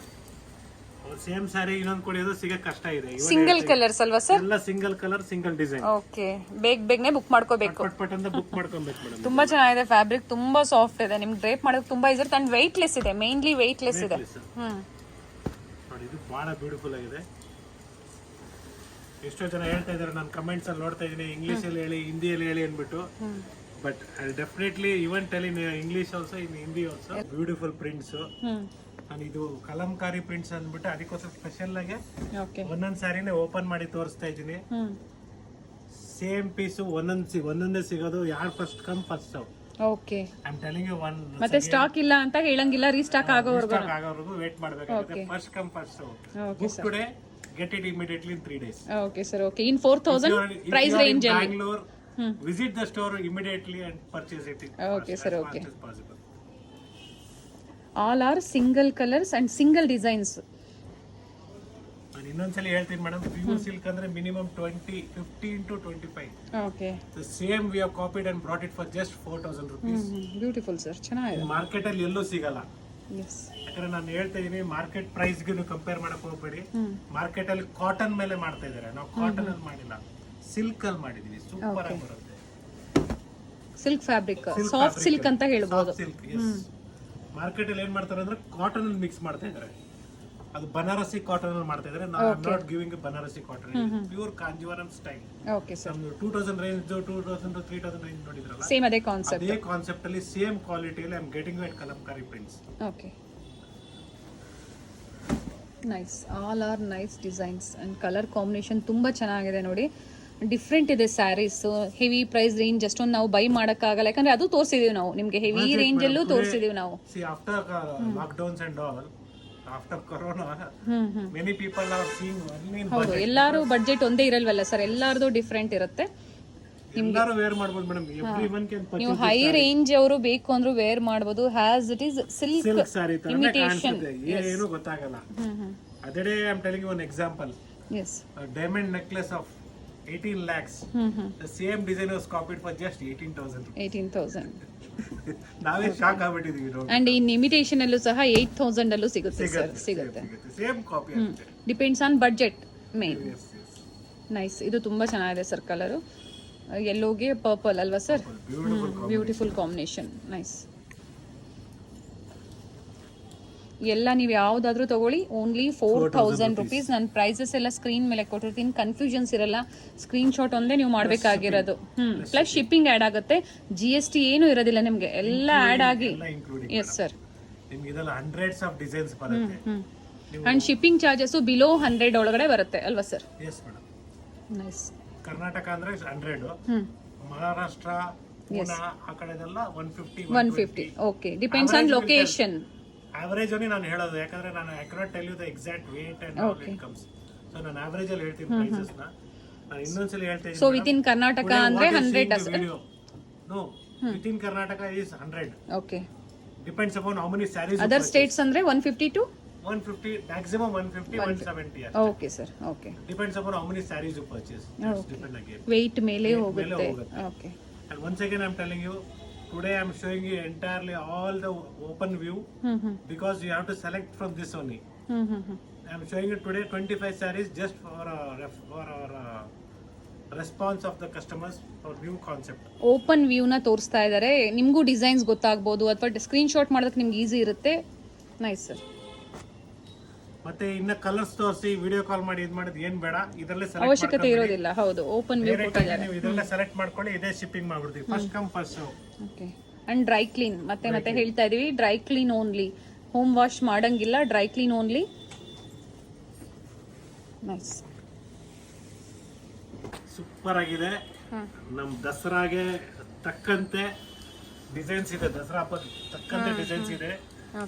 ಸೇಮ್ ಸ್ಯಾರಿ ಇನ್ನೊಂದು ಕೊಡಿಯೋದು ಸಿಗಕ್ಕೆ ಕಷ್ಟ ಇದೆ. ಸಿಂಗಲ್ ಕಲರ್ಸ್ ಅಲ್ವಾ ಸರ್? ಎಲ್ಲ single colour, single design. Okay, ಬೇಗನೆ ಬುಕ್ ಮಾಡ್ಕೋಬೇಕು. ಪಟ್ ಅಂತ ಬುಕ್ ಮಾಡ್ಕೊಬೇಕು ಮೇಡಮ್. ತುಂಬಾ ಚೆನ್ನಾಗಿದೆ. ಫ್ಯಾಬ್ರಿಕ್ ತುಂಬಾ ಸಾಫ್ಟ್ ಇದೆ, ನಿಮ್ಗೆ ಡ್ರೇಪ್ ಮಾಡೋಕೆ ತುಂಬಾ ಈಸಿ ಇರುತ್ತೆ. ಅಂಡ್ ವೆಯ್ಟ್ ಲೆಸ್ ಇದೆ, ಮೇನ್ಲಿ ವೆಯ್ಟ್ ಲೆಸ್ ಇದೆ. ನೋಡಿ, ಇದು ಬಹಳ ಬ್ಯೂಟಿಫುಲ್ ಆಗಿದೆ. ಎಷ್ಟೋ ಜನ ಹೇಳ್ತಾ ಇದಾರೆ, ನಾನು ಕಮೆಂಟ್ಸ್ ಅಲ್ಲಿ ನೋಡ್ತಾ ಇದೀನಿ, ಇಂಗ್ಲಿಷ್ ಅಲ್ಲಿ ಹೇಳಿ, ಹಿಂದಿಯಲ್ಲಿ ಹೇಳಿ ಅನ್ಬಿಟ್ಟು. But I definitely even tell in English also, in Hindi also. Beautiful prints. ನಾನು ಇದು ಕಲಂಕಾರಿ ಪ್ರಿಂಟ್ಸ್ ಅಂದ್ಬಿಟ್ಟು ಅದಕ್ಕೋಸ್ಕರ ಸ್ಪೆಷಲ್ ಆಗಿ ಒಂದೊಂದ್ ಸ್ಯಾರಿನೇ ಓಪನ್ ಮಾಡಿ ತೋರಿಸ್ತಾ ಇದ್ದೀನಿ. ಸೇಮ್ ಪೀಸ್ ಒಂದೊಂದೇ ಸಿಗೋದು. ಯಾರು first come first serve. Okay, I am telling you one. ಮತ್ತೆ ಸ್ಟಾಕ್ ಇಲ್ಲ ಅಂತ ಹೇಳಂಗಿಲ್ಲ, ರೀಸ್ಟಾಕ್ ಆಗೋವರೆಗೂ ವೇಟ್ ಮಾಡಬೇಕಾಗುತ್ತೆ. First come first serve. Book today, get it immediately in 3 days. Okay sir. Okay, in 4000 price range ಅಲ್ಲಿ. Bangalore, visit the store immediately and purchase it. Okay sir, okay. As possible. All are single colors and single designs. ನಾನು ಇನ್ನೊಂದ್ಸಲಿ ಹೇಳ್ತೀನಿ madam, pure silk ಅಂದ್ರೆ minimum 15 to 25. Okay. The same we have copied and brought it for just 4000 rupees. Beautiful sir, ಚೆನ್ನಾಗಿದೆ. Market ಅಲ್ಲಿ ಎಲ್ಲೂ ಸಿಗಲ್ಲ. Yes. ಯಾಕಂದ್ರೆ ನಾನು ಹೇಳ್ತಾ ಇದೀನಿ, ಮಾರ್ಕೆಟ್ ಪ್ರೈಸ್ ಗೆ ಕಂಪೇರ್ ಮಾಡಕ್ ಹೋಗ್ಬೇಡಿ. ಮಾರ್ಕೆಟ್ ಅಲ್ಲಿ ಕಾಟನ್ ಮೇಲೆ ಮಾಡ್ತಾ ಇದಾರೆ, ನಾವು ಕಾಟನ್ ಅಲ್ಲಿ ಮಾಡಿಲ್ಲ, ಸಿಲ್ಕ್ ಅಲ್ಲಿ ಮಾಡಿದೀವಿ. ಸೂಪರ್ ಆಗಿ ಬರುತ್ತೆ. ಸಿಲ್ಕ್ ಫ್ಯಾಬ್ರಿಕ್, ಸಾಫ್ಟ್ ಸಿಲ್ಕ್ ಅಂತ ಹೇಳ್ಬೋದು. Silk, S. ಮಾರ್ಕೆಟ್ ಅಲ್ಲಿ ಏನ್ ಮಾಡ್ತಾರೆ ಅಂದ್ರೆ ಕಾಟನ್ ಅಲ್ಲಿ ಮಿಕ್ಸ್ ಮಾಡ್ತಾ ಇದಾರೆ. ಅದು ಬನಾರಸಿ ಕಾಟನ್ ಅಲ್ಲಿ ಮಾಡ್ತಾ ಇದಾರೆ. ನಾವು not giving Banarasi cotton, pure Kanjeevaram style. Okay sir. ನಮ್ದು 2000 ರೇಂಜ್, 2000 to 3000 ರೇಂಜ್ ನೋಡಿದ್ರಲ್ಲ, ಸೇಮ್ ಅದೇ ಕಾನ್ಸೆಪ್ಟ್. ಅದೇ ಕಾನ್ಸೆಪ್ಟ್ ಅಲ್ಲಿ ಸೇಮ್ ಕ್ವಾಲಿಟಿಯಲ್ಲಿ I am getting it Kalamkari prints. Okay, nice. All are nice designs and colour combination ತುಂಬಾ ಚೆನ್ನಾಗಿದೆ ನೋಡಿ. ಡಿಫ್ರೆಂಟ್ ಇದೆ ಸ್ಯಾರೀಸ್. ಹೆವಿ ಪ್ರೈಸ್ ರೇಂಜ್ ಅಷ್ಟೊಂದು ನಾವು ಬೈ ಮಾಡಕ್ಕಾಗಲ್ಲ, ಯಾಕಂದ್ರೆ ಅದು ತೋರಿಸಿದೀವಿ ನಾವು ನಿಮ್ಗೆ. ಹೆವಿ ರೇಂಜ್ ಅಲ್ಲೂ ತೋರಿಸಿದೀವಿ ನಾವು. See, after lockdowns and all, after corona, many people are seeing only in ಹೌದು, ಎಲ್ಲಾರು ಬಡ್ಜೆಟ್ ಒಂದೇ ಇರಲ್ವಲ್ಲ ಸರ್, ಎಲ್ಲಾರ್ದು ಡಿಫ್ರೆಂಟ್ ಇರುತ್ತೆ. ಎಲ್ಲರೂ ವೇರ್ ಮಾಡಬಹುದು ಮೇಡಮ್. Everyone can purchase. ನೀವು ಹೈ ರೇಂಜ್ ಅವರು ಬೇಕು ಅಂದ್ರೂ ವೇರ್ ಮಾಡಬಹುದು. Has it is silk sari ತರ ಇಮಿಟೇಷನ್. ಏನು ಗೊತ್ತಾಗಲ್ಲ. ಅದೇ I am telling you one example. Yes, diamond necklace of 18 lakhs. The same design was copied for just 18,000. 18,000. ನಾವೇ ಶಾಕ್ ಆಗ್ಬಿಟ್ಟಿದೀವಿ ನೋಡಿ. ಅಂಡ್ ಇನ್ ಇಮಿಟೇಷನ್ ಅಲ್ಲೂ ಸಹ 8,000 ಅಲ್ಲೂ ಸಿಗುತ್ತೆ ಸರ್, ಸಿಗುತ್ತೆ. ಸೇಮ್ ಕಾಪಿ ಆಗುತ್ತೆ. Depends on budget main. Nice. ಇದು ತುಂಬಾ ಚೆನ್ನಾಗಿದೆ ಸರ್ ಕಲರು. ಯೆಲ್ಲೋಗೆ ಪರ್ಪಲ್ ಅಲ್ವಾ ಸರ್? Beautiful combination. ನೈಸ್. ಎಲ್ಲ ನೀವು ಯಾವ್ದಾದ್ರು ತಗೊಳ್ಳಿ, ಓನ್ಲಿ 4000 rupees. ನನ್ನ ಪ್ರೈಸಸ್ ಎಲ್ಲ ಸ್ಕ್ರೀನ್ ಮೇಲೆ ಕೊಟ್ಟಿರ್ತೀನಿ, ಕನ್ಫ್ಯೂಷನ್ಸ್ ಇರಲ್ಲ. ಸ್ಕ್ರೀನ್ ಶಾಟ್ ಒಂದೇ ನೀವು ಮಾಡ್ಬೇಕಾಗಿರೋದು. ಪ್ಲಸ್ ಶಿಪ್ಪಿಂಗ್ ಆಡ್ ಆಗುತ್ತೆ. GST ಏನು ಇರೋದಿಲ್ಲ ನಿಮ್ಗೆ, ಎಲ್ಲ ಆಡ್ ಆಗಿ. Yes sir. ನಿಮ್ಗೆ ಇದೆಲ್ಲ ಹಂಡ್ರೆಡ್ಸ್ ಆಫ್ ಡಿಸೈನ್ಸ್ ಬರುತ್ತೆ. ಅಂಡ್ ಶಿಪ್ಪಿಂಗ್ ಚಾರ್ಜಸ್ ಬಿಲೋ 100 ಒಳಗಡೆ ಬರುತ್ತೆ ಅಲ್ವಾ sir? Yes madam. Nice. Karnataka ಅಂದ್ರೆ 100, ಮಹಾರಾಷ್ಟ್ರ, ಪುಣೆ ಆ ಕಡೆದೆಲ್ಲ 150. Okay, depends on location. Average ಅಲ್ಲಿ ನಾನು ಹೇಳೋದು, ಯಾಕಂದ್ರೆ ನಾನು I cannot tell you the exact weight and all it comes. So ನಾನು ಆವರೇಜ್ ಅಲ್ಲಿ ಹೇಳ್ತೀನಿ ಪ್ರೈಸಸ್ ನ. ನಾನು ಇನ್ನೊಂದ್ಸಲಿ ಹೇಳ್ತೀನಿ. ಸೊ ವಿತ್ ಇನ್ ಕರ್ನಾಟಕ ಅಂದ್ರೆ 100 ಅಷ್ಟೇ. No, with in Karnataka is 100. Okay, depends upon how many saris. Other states ಅಂದ್ರೆ 150 to 150, maximum 150, 170. Okay sir, okay. Depends upon how many sarees you purchase. That's depend again. Weight ಮೇಲೆ ಮೇಲೆ ಹೋಗುತ್ತೆ. ಹೋಗುತ್ತೆ. Okay. And once again, I'm telling you, today I'm showing you entirely all the open view because you have to select from this only. I'm showing you today 25 sarees just for our response of the customers for new concept. Open ವ್ಯೂನ ತೋರಿಸ್ತಾ ಇದ್ದಾರೆ. ನಿಮಗೂ designs ಗೊತ್ತಾಗ್ಬೋದು ಅಥವಾ screen shot ಮಾಡೋದಕ್ಕೆ ನಿಮ್ಗೆ easy ಇರುತ್ತೆ. Nice sir. ಮತ್ತೆ ಇನ್ನ ಕಲರ್ಸ್ ತೋರಿಸಿ ವಿಡಿಯೋ ಕಾಲ್ ಮಾಡಿ ಇದು ಮಾಡೋದು ಏನ್ ಬೇಡ, ಇದರಲ್ಲೇ ಅವಶ್ಯಕತೆ ಇರೋದಿಲ್ಲ. ಹೌದು, ಓಪನ್ ವ್ಯೂ ಕೊಟ್ಟಿದ್ದಾರೆ. ನೀವು ಇದರಲ್ಲೇ ಸೆಲೆಕ್ಟ್ ಮಾಡ್ಕೊಳ್ಳಿ, ಇದೇ ಶಿಪ್ಪಿಂಗ್ ಮಾಡ್ಬಿಡ್ತೀವಿ. First come first serve. Okay. And dry clean ಮತ್ತೆ ಹೇಳ್ತಾ ಇದೀವಿ, dry clean only, home wash ಮಾಡಂಗಿಲ್ಲ, dry clean only. Nice, super ಆಗಿದೆ. ನಮ್ ದಸರಾಗೆ ತಕ್ಕಂತೆ ಡಿಸೈನ್ಸ್ ಇದೆ, ದಸರಾ ಹಬ್ಬದ ತಕ್ಕಂತೆ ಡಿಸೈನ್ಸ್ ಇದೆ.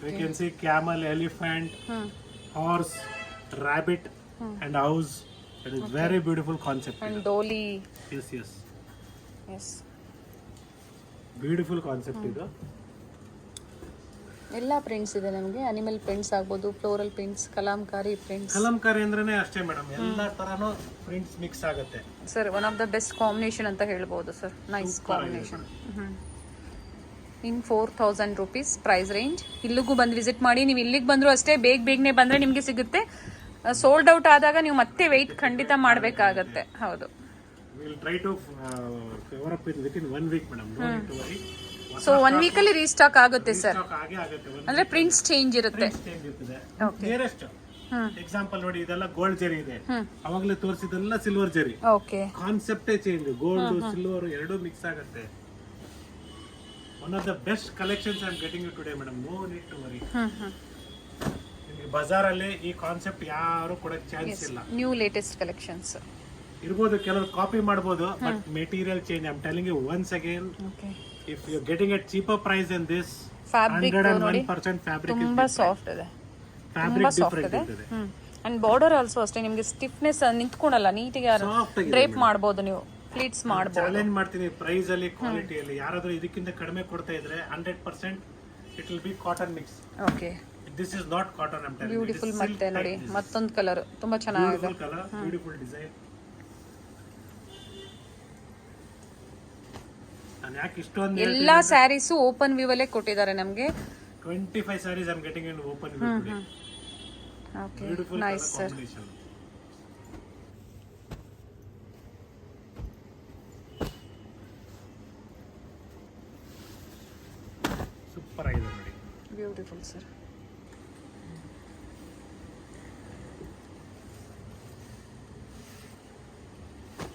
You can see camel, elephant, horse, rabbit and house. It is very beautiful concept. And doli. Yes. Yes, Beautiful concept ಇದು. ಎಲ್ಲ ಪ್ರಿಂಟ್ಸ್ ಇದೆ ನಮಗೆ. ಅನಿಮಲ್ ಪ್ರಿಂಟ್ಸ್ ಆಗ್ಬೋದು, floral prints, Kalamkari prints. Kalamkari ಅಂದ್ರೇನೆ ಅಷ್ಟೇ ಮೇಡಮ್, ಎಲ್ಲ ತರನು ಪ್ರಿಂಟ್ಸ್ ಮಿಕ್ಸ್ ಆಗುತ್ತೆ. Sir, one of the best combination ಅಂತ ಹೇಳ್ಬೋದು sir. Nice combination. In 4000 rupees price range. ಇಲ್ಲಿಗೂ ಬಂದು ವಿಸಿಟ್ ಮಾಡಿ. ನೀವು ಇಲ್ಲಿಗೆ ಬಂದರೂ ಅಷ್ಟೇ, ಬೇಗನೆ ಬಂದರೆ ನಿಮಗೆ ಸಿಗುತ್ತೆ. ಸೋಲ್ಡ್ ಔಟ್ ಆದಾಗ ನೀವು ಮತ್ತೆ ವೆಯ್ಟ್ ಖಂಡಿತ ಮಾಡಬೇಕಾಗತ್ತೆ. ಹೌದು. We'll try to cover up within 1 week madam. No need to worry. So 1 ವೀಕಲ್ಲಿ ರೀಸ್ಟಾಕ್ ಆಗುತ್ತೆ ಸರ್. Stock ಆಗೇ ಆಗುತ್ತೆ. ಅಂದ್ರೆ ಪ್ರಿಂಟ್ಸ್ ಚೇಂಜ್ ಇರುತ್ತೆ. ಚೇಂಜ್ ಇರ್ತದೆ. ನಿಯರೆಸ್ಟ್ ಎಕ್ಸಾಂಪಲ್ ನೋಡಿ, ಇದೆಲ್ಲ ಗೋಲ್ಡ್ ಜರಿ ಇದೆ, ಅವಾಗಲೇ ತೋರಿಸಿದೆಲ್ಲ ಸಿಲ್ವರ್ ಜರಿ. ಓಕೆ. ಕಾನ್ಸೆಪ್ಟೇ ಚೇಂಜ್, ಗೋಲ್ಡ್ ಸಿಲ್ವರ್ ಎರಡೂ ಮಿಕ್ಸ್ ಆಗುತ್ತೆ. One of the best collections I am getting you today madam. No need to worry. ನಿಮಗೆ ಬಜಾರಲ್ಲಿ ಈ ಕಾನ್ಸೆಪ್ಟ್ ಯಾರು ಕೊಡಕ್ಕೆ ಚಾನ್ಸ್ ಇಲ್ಲ. ನ್ಯೂ ಲೇಟೆಸ್ಟ್ ಕಲೆಕ್ಷನ್ಸ್ ಇರ್ಬೋದು, ಕೆಲವರು ಕಾಪಿ ಮಾಡಬಹುದು, but material change. I am telling you once again, if you getting at cheaper price than this, fabric 101% fabric ತುಂಬಾ ಸಾಫ್ಟ್ ಇದೆ. ಫ್ಯಾಬ್ರಿಕ್ ಡಿಫರೆಂಟ್ ಇರ್ತದೆ. ಅಂಡ್ ಬಾರ್ಡರ್ ಆಲ್ಸೋ ಅಷ್ಟೇ, ನಿಮಗೆ ಸ್ಟಿಫ್ನೆಸ್ ನಿಂತ್ಕೊಳಲ್ಲ, ನೀಟಿಗೆ ಡ್ರೇಪ್ ಮಾಡಬಹುದು, ನೀವು ಫ್ಲೀಟ್ಸ್ ಮಾಡಬಹುದು. ಚಾಲೆಂಜ್ ಮಾಡ್ತೀನಿ ಪ್ರೈಸ್ ಅಲ್ಲಿ, ಕ್ವಾಲಿಟಿಯಲ್ಲಿ. ಯಾರಾದ್ರೂ ಇದಕ್ಕಿಂತ ಕಡಿಮೆ ಕೊಡ್ತಾ ಇದ್ರೆ 100% it will be cotton mix. Okay. This is not cotton. I am telling you. Beautiful. ಮತ್ತೆ ನೋಡಿ ಮತ್ತೊಂದು ಕಲರ್ ತುಂಬಾ ಚೆನ್ನಾಗಿದೆ. Colour, beautiful design. ನಾನು ಯಾಕೆ ಇಷ್ಟೊಂದು ಎಲ್ಲಾ ಸ್ಯಾರೀಸ್ ಓಪನ್ ವ್ಯೂ ಅಲ್ಲೇ ಕೊಟ್ಟಿದ್ದಾರೆ ನಮಗೆ. 25 sarees I'm getting in open view today. Okay. Beautiful nice color sir. combination. Super ಆಗಿದೆ ನೋಡಿ. Beautiful sir.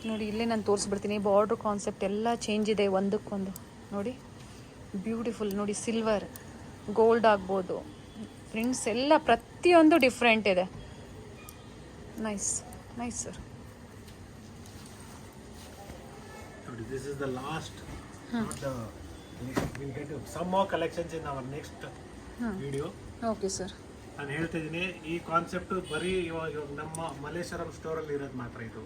ನೋಡಿ ಇಲ್ಲೇ ನಾನು ತೋರಿಸ್ಬಿಡ್ತೀನಿ. ಬಾರ್ಡರ್ ಕಾನ್ಸೆಪ್ಟ್ ಎಲ್ಲ ಚೇಂಜ್ ಇದೆ ಒಂದಕ್ಕೊಂದು. ನೋಡಿ ಬ್ಯೂಟಿಫುಲ್. ನೋಡಿ ಸಿಲ್ವರ್, ಗೋಲ್ಡ್ ಆಗ್ಬೋದು, ಪ್ರಿಂಟ್ಸ್ ಎಲ್ಲ ಪ್ರತಿಯೊಂದು ಡಿಫ್ರೆಂಟ್ ಇದೆ. Nice nice sir. ನೋಡಿ, this is the last, not the, we'll get some more collections in our next video. Okay sir. ನಾನು ಹೇಳ್ತಾ ಇದ್ದೀನಿ, ಈ ಕಾನ್ಸೆಪ್ಟ್ ಬರೀ ಇವಾಗ ನಮ್ಮ ಮಲ್ಲೇಶ್ವರಂ ಸ್ಟೋರ್ ಅಲ್ಲಿ ಇರೋದು ಮಾತ್ರ. ಇದು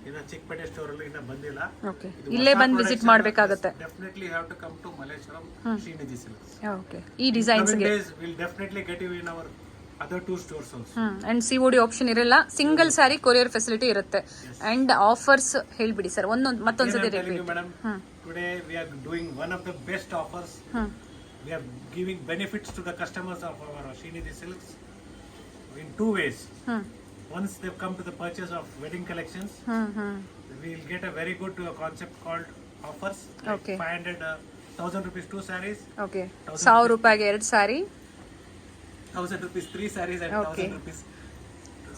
ಇನ್ನ ಚಿಕ್ಕಪೇಟೆ ಸ್ಟೋರ್ ಅಲ್ಲಿ ಇನ್ನ ಬಂದಿಲ್ಲ. ಓಕೆ. ಇಲ್ಲೇ ಬಂದು ವಿಸಿಟ್ ಮಾಡಬೇಕಾಗುತ್ತೆ. Definitely have to come to Malleshwaram Srinidhi silks. Okay. ಈ ಡಿಸೈನ್ಸ್ ಗೆ will definitely get you in our other 2 stores also. And COD option ಇರಲ್ಲ. ಸಿಂಗಲ್ ಸ್ಯಾರಿ ಕೊರಿಯರ್ ಫೆಸಿಲಿಟಿ ಇರುತ್ತೆ. ಅಂಡ್ ಆಫರ್ಸ್ ಹೇಳ್ಬಿಡಿ ಸರ್, ಮತ್ತೊಂದ್ಸತಿ repeat. Madam, today we are doing one of the best offers. We are giving benefits to the customers of our Srinidhi Silks in 2 ways. Once they come to the purchase of wedding collections, we will get a very good concept called offers. Like Okay. 500,000 rupees 2 sarees. Okay. 1000 ರೂಪಾಯಿಗೆ 2 sari, 1000 rupees 3 sarees, and 1000 rupees,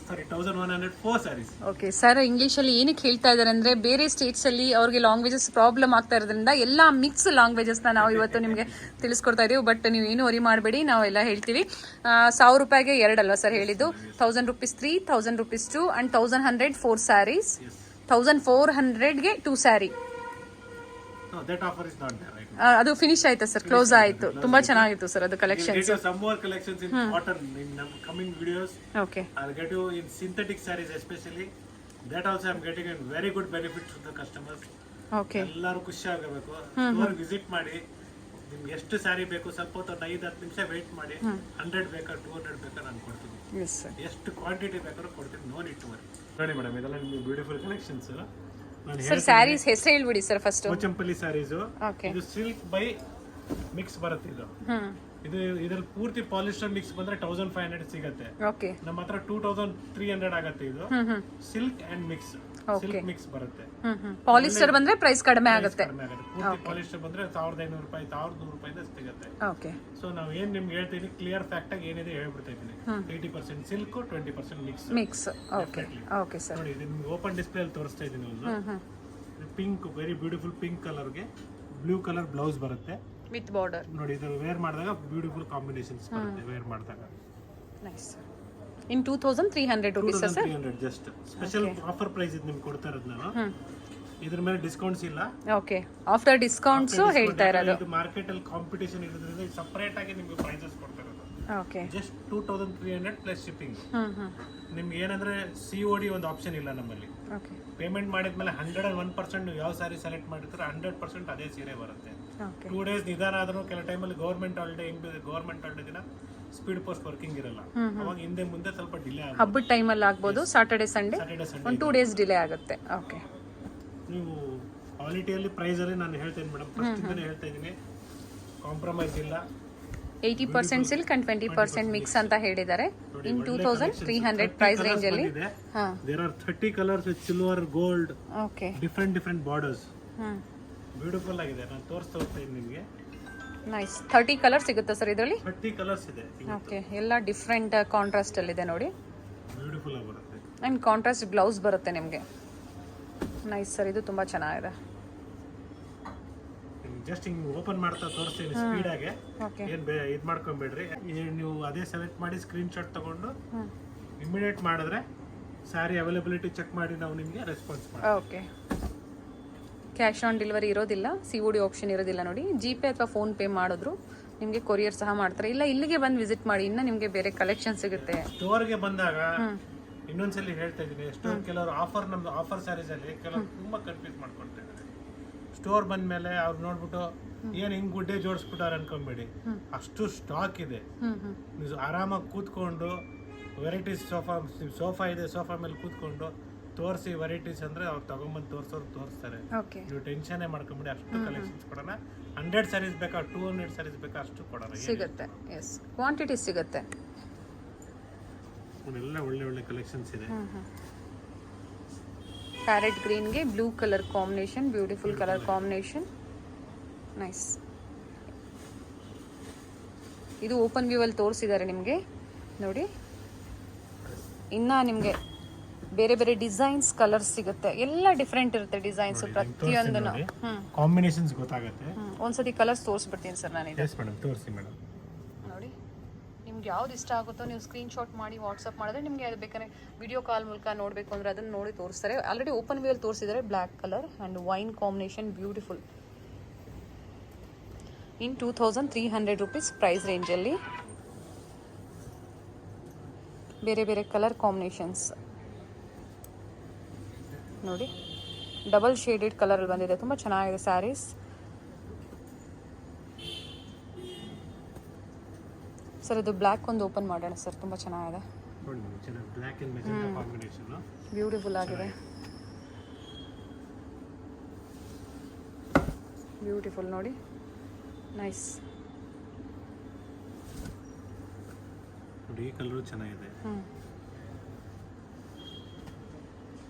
sorry, 1100 4 sarees. Okay sir. ಇಂಗ್ಲೀಷಲ್ಲಿ ಏನಕ್ಕೆ ಹೇಳ್ತಾ ಇದ್ದಾರೆ ಅಂದರೆ, ಬೇರೆ ಸ್ಟೇಟ್ಸಲ್ಲಿ ಅವ್ರಿಗೆ languages problem ಆಗ್ತಾ ಇರೋದ್ರಿಂದ ಎಲ್ಲ ಮಿಕ್ಸ್ ಲ್ಯಾಂಗ್ವೇಜಸ್ನ ನಾವು ಇವತ್ತು ನಿಮಗೆ ತಿಳಿಸ್ಕೊಡ್ತಾ ಇದ್ದೀವಿ. ಬಟ್ ನೀವು ಏನು ವರಿ ಮಾಡಬೇಡಿ, ನಾವೆಲ್ಲ ಹೇಳ್ತೀವಿ. 1000 ರೂಪಾಯಿಗೆ 2 ಅಲ್ವಾ ಸರ್ ಹೇಳಿದ್ದು? 1000 rupees 3, 1000 rupees 2 and 1100 4 sarees. 1400ಗೆ 2 sari. No, that offer is not there right now. ಅದು ಫಿನಿಶ್ ಆಯ್ತಾ ಸರ್? ಕ್ಲೋಸ್ ಆಯ್ತು. ತುಂಬಾ ಚೆನ್ನಾಗಿತ್ತು ಸರ್ ಅದು We'll collections. get you some more collections in cotton in coming videos. Okay. I'll get you in synthetic sarees especially. That also I'm getting a very good benefit to the customers. Okay. ಎಲ್ಲರೂ ಖುಷಿ ಆಗಬೇಕು. Store visit ಮಾಡಿ, ನಿಮ್ಗೆ ಎಷ್ಟು ಸ್ಯಾರಿ ಬೇಕು ಸ್ವಲ್ಪ ಹೊತ್ತು ಒಂದು 5-10 ನಿಮಿಷ ವೆಯ್ಟ್ ಮಾಡಿ 100 ಬೇಕಾ 200 ಬೇಕಾ ನಾನು ಕೊಡ್ತೀನಿ. Yes sir. ಎಷ್ಟು ಕ್ವಾಂಟಿಟಿ ಬೇಕಾದ್ರೂ ಕೊಡ್ತೀನಿ, ನೋ ನೀಡ್ ಟು ವರಿ. ನೋಡಿ ಮೇಡಮ್, ಇದೆಲ್ಲ ನಿಮಗೆ ಬ್ಯೂಟಿಫುಲ್ ಕಲೆಕ್ಷನ್ಸ್. ನಾನು ಸರ್ ಸ್ಯಾರೀಸ್ ಹೆಸರು ಹೇಳ್ಬಿಡಿ sir first. Pochampally saris. Okay. ಇದು ಸಿಲ್ಕ್ ಬೈ ಮಿಕ್ಸ್ ಬರುತ್ತೆ. ಇದು ಇದ್ರಲ್ಲಿ ಪೂರ್ತಿ ಪಾಲಿಸ್ಟರ್ ಮಿಕ್ಸ್ ಬಂದ್ರೆ 1500 ಸಿಗುತ್ತೆ. ಓಕೆ. ನಮ್ಮ ಹತ್ರ 2300 ಆಗತ್ತೆ. ಇದು silk and mix, silk mix ಬರುತ್ತೆ. ಪಾಲಿಸ್ಟರ್ ಬಂದ್ರೆ ಪ್ರೈಸ್ ಕಡಿಮೆ ಆಗುತ್ತೆ. ಪೂರ್ತಿ ಪಾಲಿಸ್ಟರ್ ಬಂದ್ರೆ 1500 ರೂಪಾಯಿ 1100 ರೂಪಾಯಿಂದ ಸಿಗುತ್ತೆ. ಓಕೆ. ಸೊ ನಾವು ಏನ್ ನಿಮ್ಗೆ ಹೇಳ್ತೀನಿ, ಕ್ಲಿಯರ್ ಫ್ಯಾಕ್ಟ್ ಆಗಿ ಏನಿದೆ ಹೇಳ್ಬಿಡ್ತಾ ಇದ್ದೀನಿ. 80% silk, 20% mix. Mix. Okay. Okay sir. ನೋಡಿ, ಇದು ನಿಮ್ಗೆ ಓಪನ್ ಡಿಸ್ಪ್ಲೇ ಅಲ್ಲಿ ತೋರಿಸ್ತಾ ಇದ್ದೀನಿ. ಒಂದು ಪಿಂಕ್, ವೆರಿ ಬ್ಯೂಟಿಫುಲ್ ಪಿಂಕ್ ಕಲರ್ಗೆ ಬ್ಲೂ ಕಲರ್ ಬ್ಲೌಸ್ ಬರುತ್ತೆ ವಿತ್ ಬಾರ್ಡರ್. ನೋಡಿ, ಇದು ವೇರ್ ಮಾಡಿದಾಗ ಬ್ಯೂಟಿಫುಲ್ ಕಾಂಬಿನೇಷನ್ಸ್ ಬರುತ್ತೆ. ವೇರ್ ಮಾಡಿದಾಗ nice. In 2300 rupees sir. 2300 just special offer price ಇದು ನಿಮ್ಗೆ ಕೊಡ್ತಾ ಇರೋದು ನಾನು. ಇದ್ರ ಮೇಲೆ ಡಿಸ್ಕೌಂಟ್ಸ್ ಇಲ್ಲ. ಓಕೆ. ಆಫ್ಟರ್ ಡಿಸ್ಕೌಂಟ್ಸ್ ಹೇಳ್ತಾ ಇರೋದು. ಇದು ಮಾರ್ಕೆಟ್ ಅಲ್ಲಿ ಕಾಂಪಿಟಿಷನ್ ಇರೋದ್ರಿಂದ ಸಪರೇಟ್ ಆಗಿ ನಿಮ್ಗೆ ಪ್ರೈಸಸ್ ಕೊಡ್ತಾ ಇರೋದು. ಓಕೆ. Just 2300 plus shipping. ನಿಮ್ಗೆ ಏನಂದ್ರೆ COD ಒಂದು ಆಪ್ಷನ್ ಇಲ್ಲ ನಮ್ಮಲ್ಲಿ. ಓಕೆ. ಪೇಮೆಂಟ್ ಮಾಡಿದ್ಮೇಲೆ 101% ನೀವು ಯಾವ ಸಾರಿ ಸೆಲೆಕ್ಟ್ ಮಾಡಿದ್ರೆ 100% ಅದೇ ಸೀರೆ ಬರುತ್ತೆ. ಓಕೆ. 2 ಡೇಸ್ ನಿಧಾನ ಆದ್ರೂ ಕೆಲ ಟೈಮಲ್ಲಿ ಗೌರ್ಮೆಂಟ್ ಹಾಲಿಡೇ ದಿನ ಸ್ಪೀಡ್ ಪೋಸ್ಟ್ ವರ್ಕಿಂಗ್ ಇರಲ್ಲ. ಅವಾಗ ಹಿಂದೆ ಮುಂದೆ ಸ್ವಲ್ಪ ಡಿಲೇ ಆಗುತ್ತೆ. ಹಬ್ಬದ ಟೈಮಲ್ಲಿ ಆಗ್ಬೋದು. ಸ್ಯಾಟರ್ಡೆ ಸಂಡೇ ಒಂದು 2 ಡೇಸ್ ಡಿಲೇ ಆಗುತ್ತೆ. ಓಕೆ. ನೀವು ಕ್ವಾಲಿಟಿಯಲ್ಲಿ ಪ್ರೈಸಲ್ಲಿ ನಾನು ಹೇಳ್ತೇನೆ ಮೇಡಮ್, ಫಸ್ಟ್ ಇಂದನೇ ಹೇಳ್ತಾ ಇದ್ದೀನಿ, ಕಾಂಪ್ರಮೈಸ್ ಇಲ್ಲ. 80% ಸಿಲ್ಕ್ ಅಂಡ್ 20% ಮಿಕ್ಸ್ ಅಂತ ಹೇಳಿದ್ದಾರೆ. ಇನ್ 2300 ಪ್ರೈಸ್ ರೇಂಜ್ ಅಲ್ಲಿ. There are 30 colours with silver, gold, okay. Different borders. Beautiful ಆಗಿದೆ. ನಾನು ತೋರಿಸ್ತಾ ಇದ್ದೀನಿ ನಿಮಗೆ. ನೈಸ್. 30 ಕಲರ್ ಸಿಗುತ್ತೆ ಸರ್ ಇದರಲ್ಲಿ. 30 ಕಲರ್ಸ್ ಇದೆ. ಓಕೆ. ಎಲ್ಲ ಡಿಫ್ರೆಂಟ್ ಕಾಂಟ್ರಾಸ್ಟ್ ಅಲ್ಲಿ ಇದೆ ನೋಡಿ. ಬ್ಯೂಟಿಫುಲ್ ಆಗಿ ಬರುತ್ತೆ. ಅಂಡ್ ಕಾಂಟ್ರಾಸ್ಟ್ ಬ್ಲೌಸ್ ಬರುತ್ತೆ ನಿಮಗೆ. ನೈಸ್ ಸರ್, ಇದು ತುಂಬಾ ಚೆನ್ನಾಗಿದೆ. ಜಸ್ಟ್ ಹಿಂಗ್ ಓಪನ್ ಮಾಡ್ತಾ ತೋರಿಸ್ತೀನಿ ಸ್ಪೀಡ್ ಆಗಿ. ಓಕೆ. ಏನ್ ಇದು ಮಾಡ್ಕೊಂಬೇಡ್ರಿ. ನೀವು ಅದೇ ಸೆಲೆಕ್ಟ್ ಮಾಡಿ ಸ್ಕ್ರೀನ್ ಶಾಟ್ ತಗೊಂಡು ಇಮಿಡಿಯೇಟ್ ಮಾಡಿದ್ರೆ ಸ್ಯಾರಿ ಅವೈಲಬಿಲಿಟಿ ಚೆಕ್ ಮಾಡಿ ನಾವು ನಿಮಗೆ ರೆಸ್ಪಾನ್ಸ್ ಮಾಡ್ತೀವಿ. ಓಕೆ. ಕ್ಯಾಶ್ ಆನ್ ಡೆಲಿವರಿ ಇರೋದಿಲ್ಲ, COD ಆಪ್ಷನ್ ಇರೋದಿಲ್ಲ ನೋಡಿ. ಜಿಪೇ ಅಥವಾ ಫೋನ್ ಪೇ ಮಾಡಿದ್ರು ನಿಮಗೆ ಕೊರಿಯರ್ ಸಹ ಮಾಡ್ತಾರೆ. ಇಲ್ಲ ಇಲ್ಲಿಗೆ ಬಂದು ವಿಸಿಟ್ ಮಾಡಿ, ಇನ್ನ ನಿಮಗೆ ಬೇರೆ ಕಲೆಕ್ಷನ್ ಸಿಗುತ್ತೆ. ಸ್ಟೋರ್ಗೆ ಬಂದಾಗ ಇನ್ನೊಂದ್ಸಲಿ ಹೇಳ್ತಾ ಇದ್ದೀನಿ, ಸ್ಟೋರ್ ಕೆಲವರು ನಮ್ದು ಆಫರ್ ಸ್ಯಾರೀಸ್ ಅಲ್ಲಿ ಕೆಲವರು ತುಂಬಾ ಕನ್ಫ್ಯೂಸ್ ಮಾಡ್ಕೊಳ್ತಾ ಇದ್ದಾರೆ. ಸ್ಟೋರ್ ಬಂದ್ಮೇಲೆ ಅವ್ರು ನೋಡ್ಬಿಟ್ಟು ಏನ್ ಹಿಂಗ್ ಗುಡ್ಡೆ ಜೋಡಿಸ್ಬಿಟ್ಟಾರ ಅನ್ಕೊಂಬೇಡಿ. ಅಷ್ಟು ಸ್ಟಾಕ್ ಇದೆ. ನೀವು ಆರಾಮಾಗಿ ಕೂತ್ಕೊಂಡು ವೆರೈಟೀಸ್ ಸೋಫಾ ಇದೆ, ಸೋಫಾ ಮೇಲೆ ಕೂತ್ಕೊಂಡು ತೋರಿಸಿ ವೆರೈಟೀಸ್ ಅಂದ್ರೆ ಅವ್ರು ತಗೊಂಬಂದು ತೋರಿಸ್ತಾರೆ. ನೀವು ಟೆನ್ಷನ್ ಮಾಡ್ಕೊಂಬಿಡಿ. ಅಷ್ಟು ಕಲೆಕ್ಷನ್ಸ್ ಕೊಡೋಣ. 100 ಸ್ಯಾರೀಸ್ ಬೇಕಾ 200 ಸ್ಯಾರೀಸ್ ಬೇಕಾ ಅಷ್ಟು ಕೊಡೋಣ. ಸಿಗುತ್ತೆ. ಎಸ್, ಕ್ವಾಂಟಿಟಿ ಸಿಗುತ್ತೆ. ಎಲ್ಲ ಒಳ್ಳೆ ಕಲೆಕ್ಷನ್ಸ್ ಇದೆ. ಪ್ಯಾರೆಟ್ ಗ್ರೀನ್ಗೆ blue colour combination, beautiful colour combination. Nice. ಇದು ಓಪನ್ ವ್ಯೂ ಅಲ್ಲಿ ತೋರಿಸಿದ್ದಾರೆ ನಿಮಗೆ ನೋಡಿ. ಇನ್ನ ನಿಮಗೆ ಬೇರೆ ಬೇರೆ ಡಿಸೈನ್ಸ್ ಕಲರ್ಸ್ ಸಿಗುತ್ತೆ. ಎಲ್ಲ ಡಿಫ್ರೆಂಟ್ ಇರುತ್ತೆ ಡಿಸೈನ್ಸ್ ಪ್ರತಿಯೊಂದು. ಕಾಂಬಿನೇಷನ್ಸ್ ಗೊತ್ತಾಗುತ್ತೆ. ಒಂದ್ಸತಿ ಕಲರ್ಸ್ ತೋರಿಸ್ಬಿಡ್ತೀನಿ ಸರ್ ನಾನು. ಎಸ್ ಮೇಡಮ್, ತೋರಿಸಿ ಮೇಡಮ್. ನೋಡಿ, ನಿಮ್ಗೆ ಯಾವ್ದು ಇಷ್ಟ ಆಗುತ್ತೋ ನೀವು ಸ್ಕ್ರೀನ್ ಶಾಟ್ ಮಾಡಿ ವಾಟ್ಸಪ್ ಮಾಡಿದ್ರೆ ನಿಮಗೆ ಅದು ಬೇಕಾದ್ರೆ ವಿಡಿಯೋ ಕಾಲ್ ಮೂಲಕ ನೋಡಬೇಕು ಅಂದ್ರೆ ಅದನ್ನ ನೋಡಿ ತೋರಿಸ್ತಾರೆ. ಆಲ್ರೆಡಿ ಓಪನ್ ವ್ಯೂ ಅಲ್ಲಿ ತೋರಿಸಿದ್ದಾರೆ. Black colour and wine combination, beautiful. In 2300 rupees price ರೇಂಜಲ್ಲಿ ಬೇರೆ ಬೇರೆ ಕಲರ್ ಕಾಂಬಿನೇಷನ್ಸ್ ನೋಡಿ. ಡಬಲ್ ಶೇಡೆಡ್ ಕಲರ್ ಅಲ್ಲಿ ಬಂದಿದೆ. ತುಂಬಾ ಚೆನ್ನಾಗಿದೆ ಸ್ಯಾರೀಸ್. ಸರ್ ಇದು ಬ್ಲ್ಯಾಕ್ ಒಂದು ಓಪನ್ ಮಾಡೋಣ ಸರ್. ತುಂಬಾ ಚೆನ್ನಾಗಿದೆ. Black and magenta combination beautiful ಆಗಿದೆ. ಬ್ಯೂಟಿಫುಲ್ ನೋಡಿ. ನೈಸ್. ನೋಡಿ, ಈ ಕಲರ್ ಚೆನ್ನಾಗಿದೆ.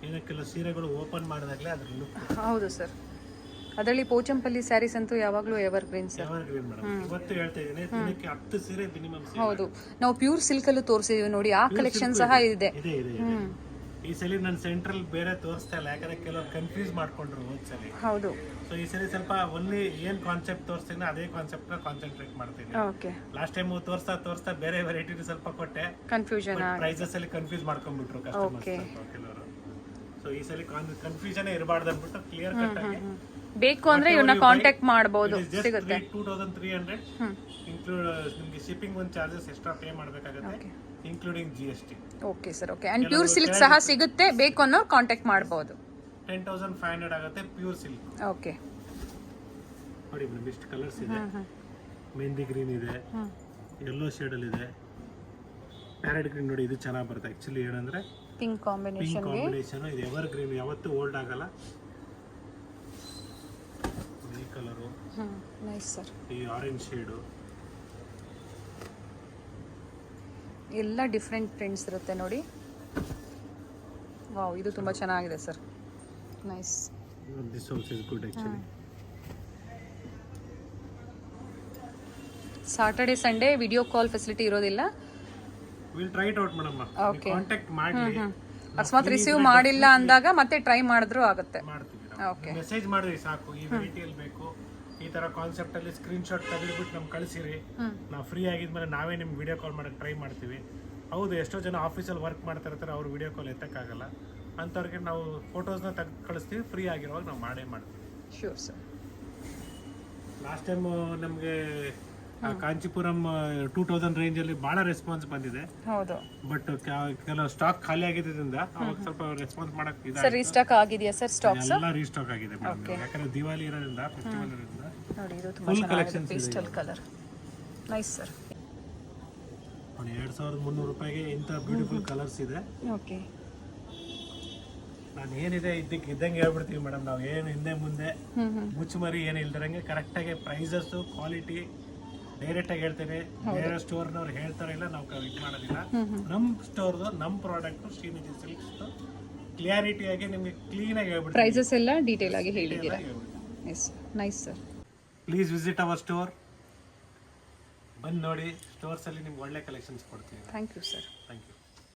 ಏನಕ್ಕೆಲ್ಲ ಸೀರೆಗಳು ಓಪನ್ ಮಾಡಿದಾಗಲೇ ಅದ್ರ ಲುಕ್. ಹೌದು ಸರ್. ಅದರಲ್ಲಿ ಪೋಚಂಪಲ್ಲಿ ಸ್ಯಾರೀಸ್ ಅಂತೂ ಯಾವಾಗಲೂ ಎವರ್ ಗ್ರೀನ್ ಸರ್. ಇವತ್ತು ಹೇಳ್ತಾ ಇದ್ದೀನಿ, ದಿನಕ್ಕೆ 10 ಸೀರೆ ಮಿನಿಮಮ್. ಹೌದು, ನಾವು ಪ್ಯೂರ್ ಸಿಲ್ಕ್ ಅಲ್ಲೂ ತೋರಿಸಿದೀವಿ ನೋಡಿ. ಆ ಕಲೆಕ್ಷನ್ ಸಹ ಇದೆ. ಈ ಸಲ ನಾನು ಸೆಂಟ್ರಲ್ ಬೇರೆ ತೋರಿಸ್ತಾ ಇಲ್ಲ, ಯಾಕಂದ್ರೆ ಕೆಲವರು ಕನ್ಫ್ಯೂಸ್ ಮಾಡ್ಕೊಂಡ್ರು ಹೋದ್ಸಲಿ. ಹೌದು. ಸೊ ಈ ಸರಿ ಸ್ವಲ್ಪ ಓನ್ಲಿ ಏನ್ ಕಾನ್ಸೆಪ್ಟ್ ತೋರಿಸ್ತೀನಿ ಅದೇ ಕಾನ್ಸೆಪ್ಟ್ ನ ಕಾನ್ಸಂಟ್ರೇಟ್ ಮಾಡ್ತೀನಿ. ಓಕೆ. ಲಾಸ್ಟ್ ಟೈಮ್ ತೋರಿಸ್ತಾ ಬೇರೆ ವೆರೈಟಿ ಸ್ವಲ್ಪ ಕೊಟ್ಟೆ. ಕನ್ಫ್ಯೂಷನ್ ಪ್ರೈಸಸ್ ಅಲ್ಲಿ ಕನ್ಫ್ಯೂಸ್ ಮಾಡ್ಕೊಂಡ್ಬಿಟ್ರು ಕಸ್ಟಮರ್ಸ್ ಕೆಲವರು. ಸೊ ಈ ಸಲ ಕನ್ಫ್ಯೂಷನ್ ಇರಬಾರ್ದು ಅಂದ್ಬಿಟ್ಟು ಕ್ಲಿಯರ್ ಕಟ್ ಆಗಿ ಬೇಕು ಅಂದ್ರೆ ಇವನ್ನ ಕಾಂಟ್ಯಾಕ್ಟ್ ಮಾಡಬಹುದು. ಸಿಗುತ್ತೆ. 2300 ಇನ್ಕ್ಲೂಡ್ ನಿಮಗೆ ಶಿಪ್ಪಿಂಗ್ ಒಂದು ಚಾರ್ಜಸ್ ಎಕ್ಸ್ಟ್ರಾ ಪೇ ಮಾಡಬೇಕಾಗುತ್ತೆ, including GST. Okay sir. Okay. And pure silk ಸಹ ಸಿಗುತ್ತೆ. ಬೇಕು ಅನ್ನೋರು ಕಾಂಟ್ಯಾಕ್ಟ್ ಮಾಡಬಹುದು. 10,500 ಆಗುತ್ತೆ ಪ್ಯೂರ್ ಸಿಲ್ಕ್. ಓಕೆ. ನೋಡಿ ಮೇಡಮ್, ಇಷ್ಟು ಕಲರ್ಸ್ ಇದೆ. ಮೆಹಂದಿ ಗ್ರೀನ್ ಇದೆ, ಯೆಲ್ಲೋ ಶೇಡಲ್ಲಿ ಇದೆ, ಪ್ಯಾರೆಟ್ ಗ್ರೀನ್ ನೋಡಿ ಇದು ಚೆನ್ನಾಗಿ ಬರುತ್ತೆ. ಆ್ಯಕ್ಚುಲಿ ಏನಂದರೆ ಪಿಂಕ್ ಪಿಂಕ್ ಕಾಂಬಿನೇಷನ್ ಕಾಂಬಿನೇಷನ್, ಇದು ಎವರ್ ಗ್ರೀನ್, ಯಾವತ್ತೂ ಓಲ್ಡ್ ಆಗಲ್ಲ. ಈ ಕಲರು, ನೈಸ್ ಸರ್. ಈ ಆರೆಂಜ್ ಶೇಡು, ಎಲ್ಲ ಡಿಫ್ರೆಂಟ್ ಪ್ರಿಂಟ್ಸ್ ಇರುತ್ತೆ ನೋಡಿ. ವಾವ್, ಇದು ತುಂಬ ಚೆನ್ನಾಗಿದೆ sir. Nice. This also is good actually. Saturday Sunday video call facility ಇರೋದಿಲ್ಲ. Will try it out madam. Okay. Contact ಮಾಡಿ, ಅಕಸ್ಮಾತ್ ರಿಸೀವ್ ಮಾಡಿಲ್ಲ ಅಂದಾಗ ಮತ್ತೆ ಟ್ರೈ ಮಾಡಿದ್ರು ಆಗುತ್ತೆ. ಮಾಡ್ತೀವಿ. ಓಕೆ. ಮೆಸೇಜ್ ಮಾಡಿರಿ ಸಾಕು, ಈ ವೆರೈಟಿಯಲ್ಲಿ ಬೇಕು, ಈ ತರ ಕಾನ್ಸೆಪ್ಟ್ ಅಲ್ಲಿ ಸ್ಕ್ರೀನ್ಶಾಟ್ ತೆಗೆದುಬಿಟ್ಟು ನಮ್ಗೆ ಕಳಿಸಿರಿ. ನಾವು ಫ್ರೀ ಆಗಿದ್ಮೇಲೆ ನಾವೇ ನಿಮ್ಗೆ ವಿಡಿಯೋ ಕಾಲ್ ಮಾಡಕ್ಕೆ ಟ್ರೈ ಮಾಡ್ತೀವಿ. ಹೌದು, ಎಷ್ಟೋ ಜನ ಆಫೀಸಲ್ಲಿ ವರ್ಕ್ ಮಾಡ್ತಾ ಇರ್ತಾರೆ, ಅವ್ರು ವಿಡಿಯೋ ಕಾಲ್ ಎತ್ತಕ್ಕಾಗಲ್ಲ. ಅಂಥವ್ರಿಗೆ ನಾವು ಫೋಟೋಸ್ನ ತೆಗೆದು ಕಳಿಸ್ತೀವಿ, ಫ್ರೀ ಆಗಿರುವಾಗ ನಾವು ಮಾಡೇ ಮಾಡ್ತೀವಿ. Sure sir. ಲಾಸ್ಟ್ ಟೈಮ್ ನಮಗೆ ಕಾಂಚಿಪುರಂ 2000 ರೇಂಜಲ್ಲಿ ಭಾಳ ರೆಸ್ಪಾನ್ಸ್ ಬಂದಿದೆ. ಹೌದು ಬಟ್ ಕೆಲವು ಸ್ಟಾಕ್ ಖಾಲಿ ಆಗಿದ್ದರಿಂದ ಅವಾಗ ಸ್ವಲ್ಪ ರೆಸ್ಪಾನ್ಸ್ ಮಾಡಕ್ಕೆ ಸರ್. ರೀಸ್ಟಾಕ್ ಆಗಿದೆಯಾ ಸರ್ ಸ್ಟಾಕ್ಸ್? ಎಲ್ಲ ರೀಸ್ಟಾಕ್ ಆಗಿದೆ ಮೇಡಮ್. ಯಾಕಂದ್ರೆ ದಿವಾಲಿ ಇರೋದ್ರಿಂದ, ಫೆಸ್ಟಿವಲ್ ಇರೋದ್ರಿಂದ. ನೋಡಿ, ಇದು ತುಂಬಾ ಚೆನ್ನಾಗಿದೆ, ಪೇಸ್ಟಲ್ ಕಲರ್. Nice sir. 2300 ರೂಪಾಯಿಗೆ ಇಂಥ ಬ್ಯೂಟಿಫುಲ್ ಕಲರ್ಸ್ ಇದೆ. ಓಕೆ. ನಾನು ಏನಿದೆ ಇದ್ದಂಗೆ ಹೇಳ್ಬಿಡ್ತೀವಿ ಮೇಡಮ್. ನಾವು ಏನು ಹಿಂದೆ ಮುಂದೆ ಮುಚ್ಚುಮರಿ ಏನು ಇಲ್ದಿರಂಗೆ ಕರೆಕ್ಟಾಗಿ ಪ್ರೈಸಸ್ಸು, ಕ್ವಾಲಿಟಿ ಡೈರೆಕ್ಟಾಗಿ ಹೇಳ್ತೇನೆ. ಬೇರೆ ಸ್ಟೋರ್ನವ್ರು ಹೇಳ್ತಾರೆ ಇಲ್ಲ, ನಾವು ಇದು ಮಾಡೋದಿಲ್ಲ. ನಮ್ಮ ಸ್ಟೋರ್ದು, ನಮ್ಮ ಪ್ರಾಡಕ್ಟು ಶ್ರೀನಿಧಿ ಸಿಲ್ಕ್ಸ್ ಕ್ಲಿಯಾರಿಟಿಯಾಗಿ ನಿಮಗೆ ಕ್ಲೀನಾಗಿ ಹೇಳ್ಬಿಡ್ತೀವಿ. ಪ್ರೈಸಸ್ ಎಲ್ಲ ಡೀಟೇಲ್ ಆಗಿ ಹೇಳಿದ್ದೀರಾ. Yes, nice sir. Please visit our store. ಬಂದು ನೋಡಿ, ಸ್ಟೋರ್ಸಲ್ಲಿ ನಿಮ್ಗೆ ಒಳ್ಳೆ ಕಲೆಕ್ಷನ್ಸ್ ಕೊಡ್ತೀವಿ. Thank you sir. Thank you.